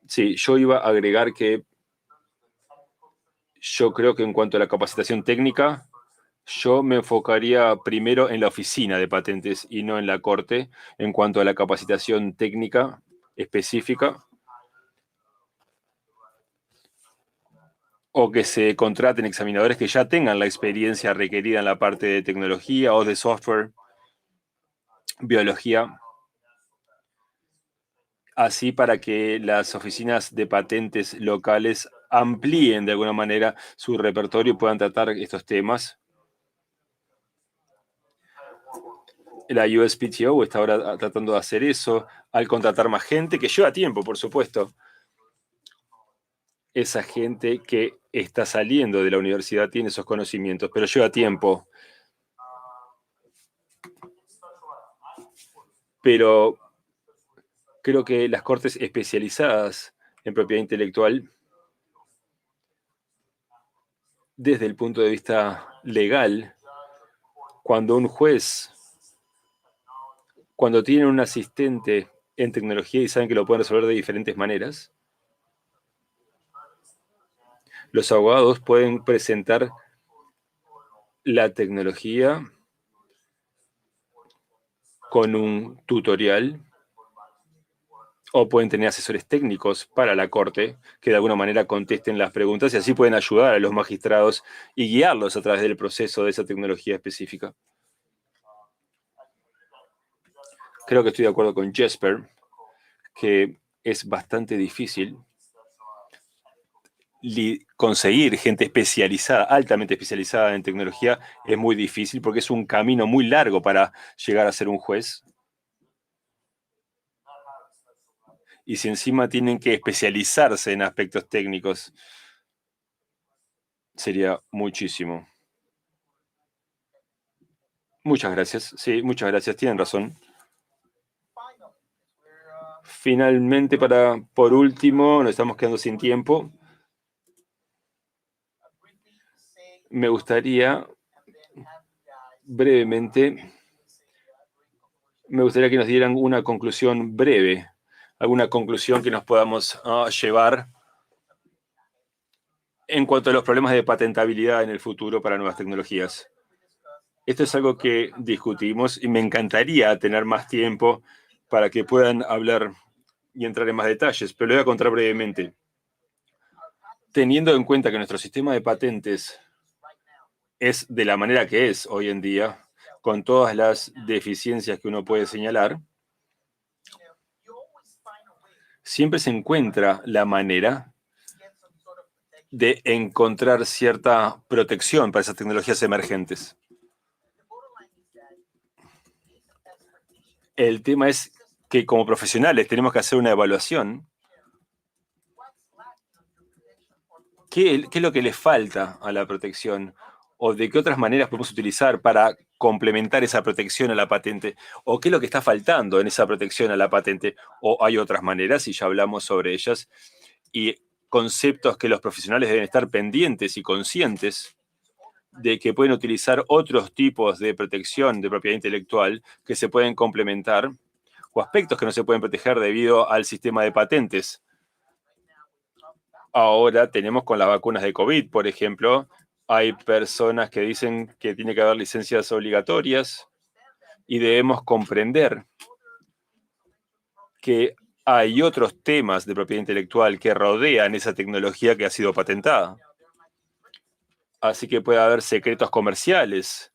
Sí, yo iba a agregar que yo creo que en cuanto a la capacitación técnica, yo me enfocaría primero en la oficina de patentes y no en la corte. En cuanto a la capacitación técnica específica, o que se contraten examinadores que ya tengan la experiencia requerida en la parte de tecnología o de software, biología, así para que las oficinas de patentes locales amplíen de alguna manera su repertorio y puedan tratar estos temas. La USPTO está ahora tratando de hacer eso al contratar más gente, que lleva tiempo, por supuesto. Esa gente que está saliendo de la universidad tiene esos conocimientos, pero lleva tiempo. Pero creo que las cortes especializadas en propiedad intelectual, desde el punto de vista legal, cuando tiene un asistente en tecnología y saben que lo pueden resolver de diferentes maneras, los abogados pueden presentar la tecnología con un tutorial o pueden tener asesores técnicos para la corte que de alguna manera contesten las preguntas y así pueden ayudar a los magistrados y guiarlos a través del proceso de esa tecnología específica. Creo que estoy de acuerdo con Jesper, que es bastante difícil conseguir gente especializada, altamente especializada en tecnología, es muy difícil porque es un camino muy largo para llegar a ser un juez. Y si encima tienen que especializarse en aspectos técnicos, sería muchísimo. Muchas gracias. Sí, muchas gracias. Tienen razón. Finalmente, por último, nos estamos quedando sin tiempo. Me gustaría brevemente, que nos dieran una conclusión breve, alguna conclusión que nos podamos llevar en cuanto a los problemas de patentabilidad en el futuro para nuevas tecnologías. Esto es algo que discutimos y me encantaría tener más tiempo para que puedan hablar y entrar en más detalles, pero lo voy a contar brevemente. Teniendo en cuenta que nuestro sistema de patentes es de la manera que es hoy en día, con todas las deficiencias que uno puede señalar, siempre se encuentra la manera de encontrar cierta protección para esas tecnologías emergentes. El tema es que como profesionales tenemos que hacer una evaluación. ¿Qué es lo que le falta a la protección? ¿O de qué otras maneras podemos utilizar para complementar esa protección a la patente? ¿O qué es lo que está faltando en esa protección a la patente? ¿O hay otras maneras y ya hablamos sobre ellas? Y conceptos que los profesionales deben estar pendientes y conscientes de que pueden utilizar otros tipos de protección de propiedad intelectual que se pueden complementar, o aspectos que no se pueden proteger debido al sistema de patentes. Ahora tenemos con las vacunas de COVID, por ejemplo, hay personas que dicen que tiene que haber licencias obligatorias y debemos comprender que hay otros temas de propiedad intelectual que rodean esa tecnología que ha sido patentada. Así que puede haber secretos comerciales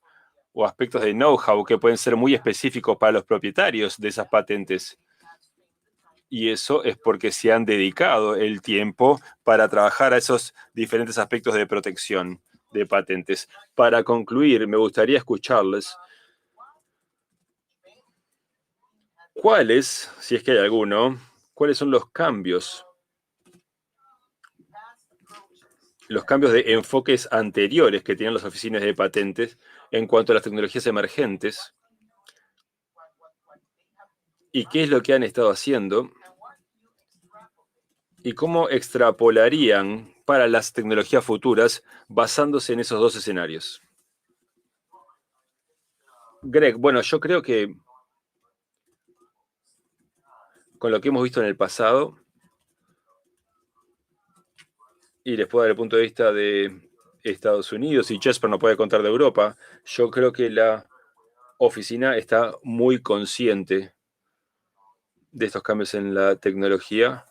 o aspectos de know-how que pueden ser muy específicos para los propietarios de esas patentes. Y eso es porque se han dedicado el tiempo para trabajar a esos diferentes aspectos de protección de patentes. Para concluir, me gustaría escucharles cuáles, si es que hay alguno, cuáles son los cambios de enfoques anteriores que tienen las oficinas de patentes en cuanto a las tecnologías emergentes y qué es lo que han estado haciendo y cómo extrapolarían para las tecnologías futuras basándose en esos dos escenarios. Greg, bueno, yo creo que con lo que hemos visto en el pasado, y les puedo dar el punto de vista de Estados Unidos, y Jesper no puede contar de Europa, yo creo que la oficina está muy consciente de estos cambios en la tecnología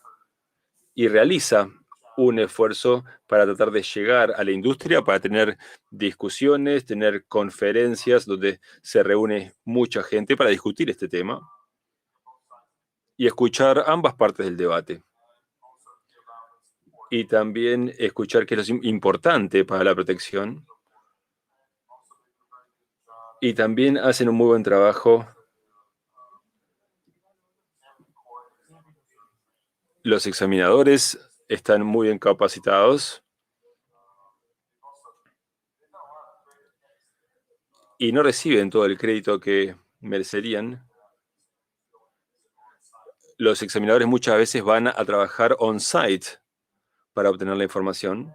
y realiza un esfuerzo para tratar de llegar a la industria, para tener discusiones, tener conferencias donde se reúne mucha gente para discutir este tema y escuchar ambas partes del debate. Y también escuchar qué es lo importante para la protección. Y también hacen un muy buen trabajo los examinadores, están muy bien capacitados y no reciben todo el crédito que merecerían. Los examinadores muchas veces van a trabajar on-site para obtener la información.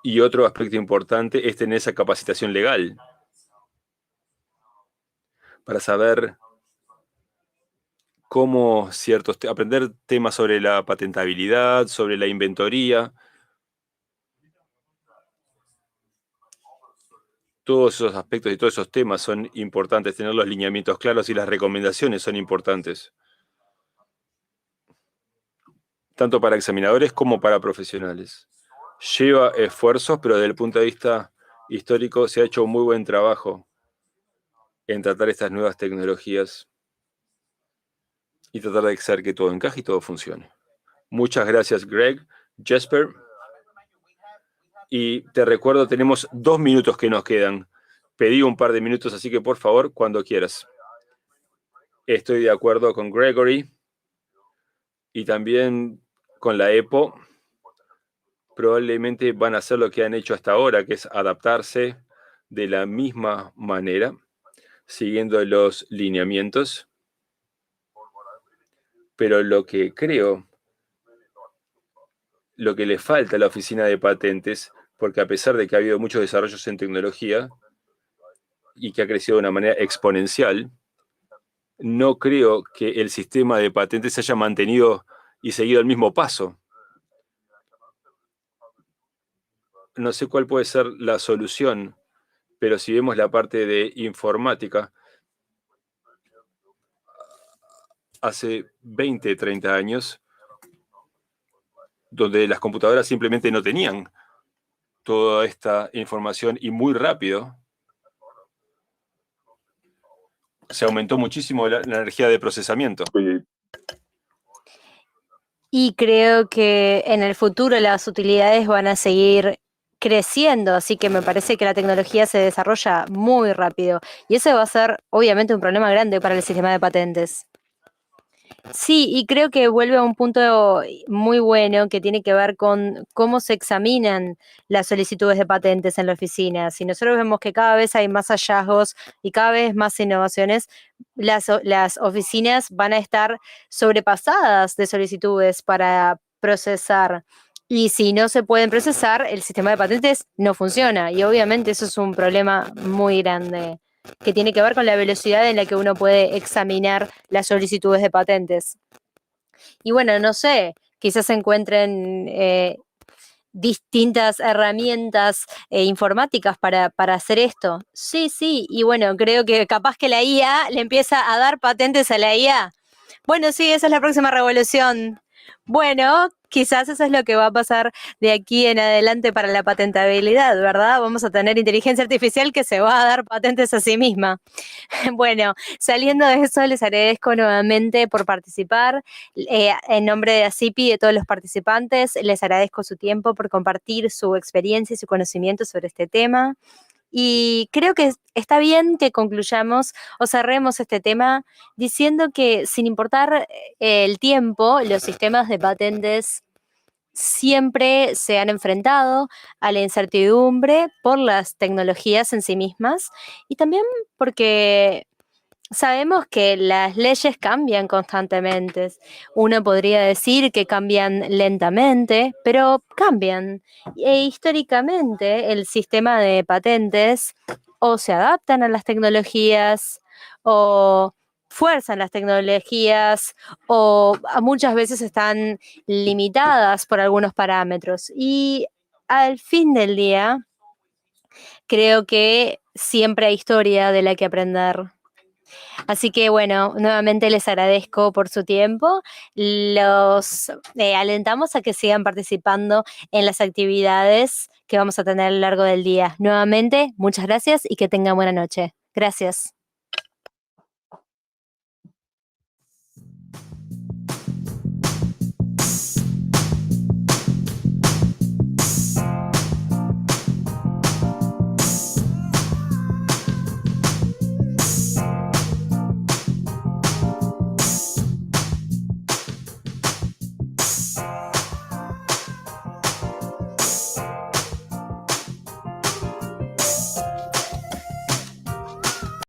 Y otro aspecto importante es tener esa capacitación legal para saber cómo aprender temas sobre la patentabilidad, sobre la inventoría. Todos esos aspectos y todos esos temas son importantes, tener los lineamientos claros y las recomendaciones son importantes, tanto para examinadores como para profesionales. Lleva esfuerzos, pero desde el punto de vista histórico se ha hecho un muy buen trabajo en tratar estas nuevas tecnologías y tratar de hacer que todo encaje y todo funcione. Muchas gracias, Greg. Jesper. Y te recuerdo, tenemos 2 minutos que nos quedan. Pedí un par de minutos, así que por favor, cuando quieras. Estoy de acuerdo con Gregory y también con la EPO. Probablemente van a hacer lo que han hecho hasta ahora, que es adaptarse de la misma manera, siguiendo los lineamientos. Pero lo que creo, lo que le falta a la oficina de patentes, porque a pesar de que ha habido muchos desarrollos en tecnología y que ha crecido de una manera exponencial, no creo que el sistema de patentes se haya mantenido y seguido el mismo paso. No sé cuál puede ser la solución, pero si vemos la parte de informática, hace 20, 30 años, donde las computadoras simplemente no tenían toda esta información y muy rápido se aumentó muchísimo la energía de procesamiento. Y creo que en el futuro las utilidades van a seguir creciendo, así que me parece que la tecnología se desarrolla muy rápido y ese va a ser obviamente un problema grande para el sistema de patentes. Sí, y creo que vuelve a un punto muy bueno que tiene que ver con cómo se examinan las solicitudes de patentes en la oficina. Si nosotros vemos que cada vez hay más hallazgos y cada vez más innovaciones, las oficinas van a estar sobrepasadas de solicitudes para procesar. Y si no se pueden procesar, el sistema de patentes no funciona. Y obviamente eso es un problema muy grande que tiene que ver con la velocidad en la que uno puede examinar las solicitudes de patentes. Y bueno, no sé, quizás se encuentren distintas herramientas informáticas para hacer esto. Sí, sí, y bueno, creo que capaz que la IA le empieza a dar patentes a la IA. Bueno, sí, esa es la próxima revolución. Bueno, quizás eso es lo que va a pasar de aquí en adelante para la patentabilidad, ¿verdad? Vamos a tener inteligencia artificial que se va a dar patentes a sí misma. Bueno, saliendo de eso, les agradezco nuevamente por participar. En nombre de ACIPI y de todos los participantes, les agradezco su tiempo por compartir su experiencia y su conocimiento sobre este tema. Y creo que está bien que concluyamos o cerremos este tema diciendo que sin importar el tiempo, los sistemas de patentes siempre se han enfrentado a la incertidumbre por las tecnologías en sí mismas y también porque sabemos que las leyes cambian constantemente. Uno podría decir que cambian lentamente, pero cambian. E históricamente el sistema de patentes o se adaptan a las tecnologías o fuerzan las tecnologías o muchas veces están limitadas por algunos parámetros. Y al fin del día, creo que siempre hay historia de la que aprender. Así que bueno, nuevamente les agradezco por su tiempo. Los alentamos a que sigan participando en las actividades que vamos a tener a lo largo del día. Nuevamente, muchas gracias y que tengan buena noche. Gracias.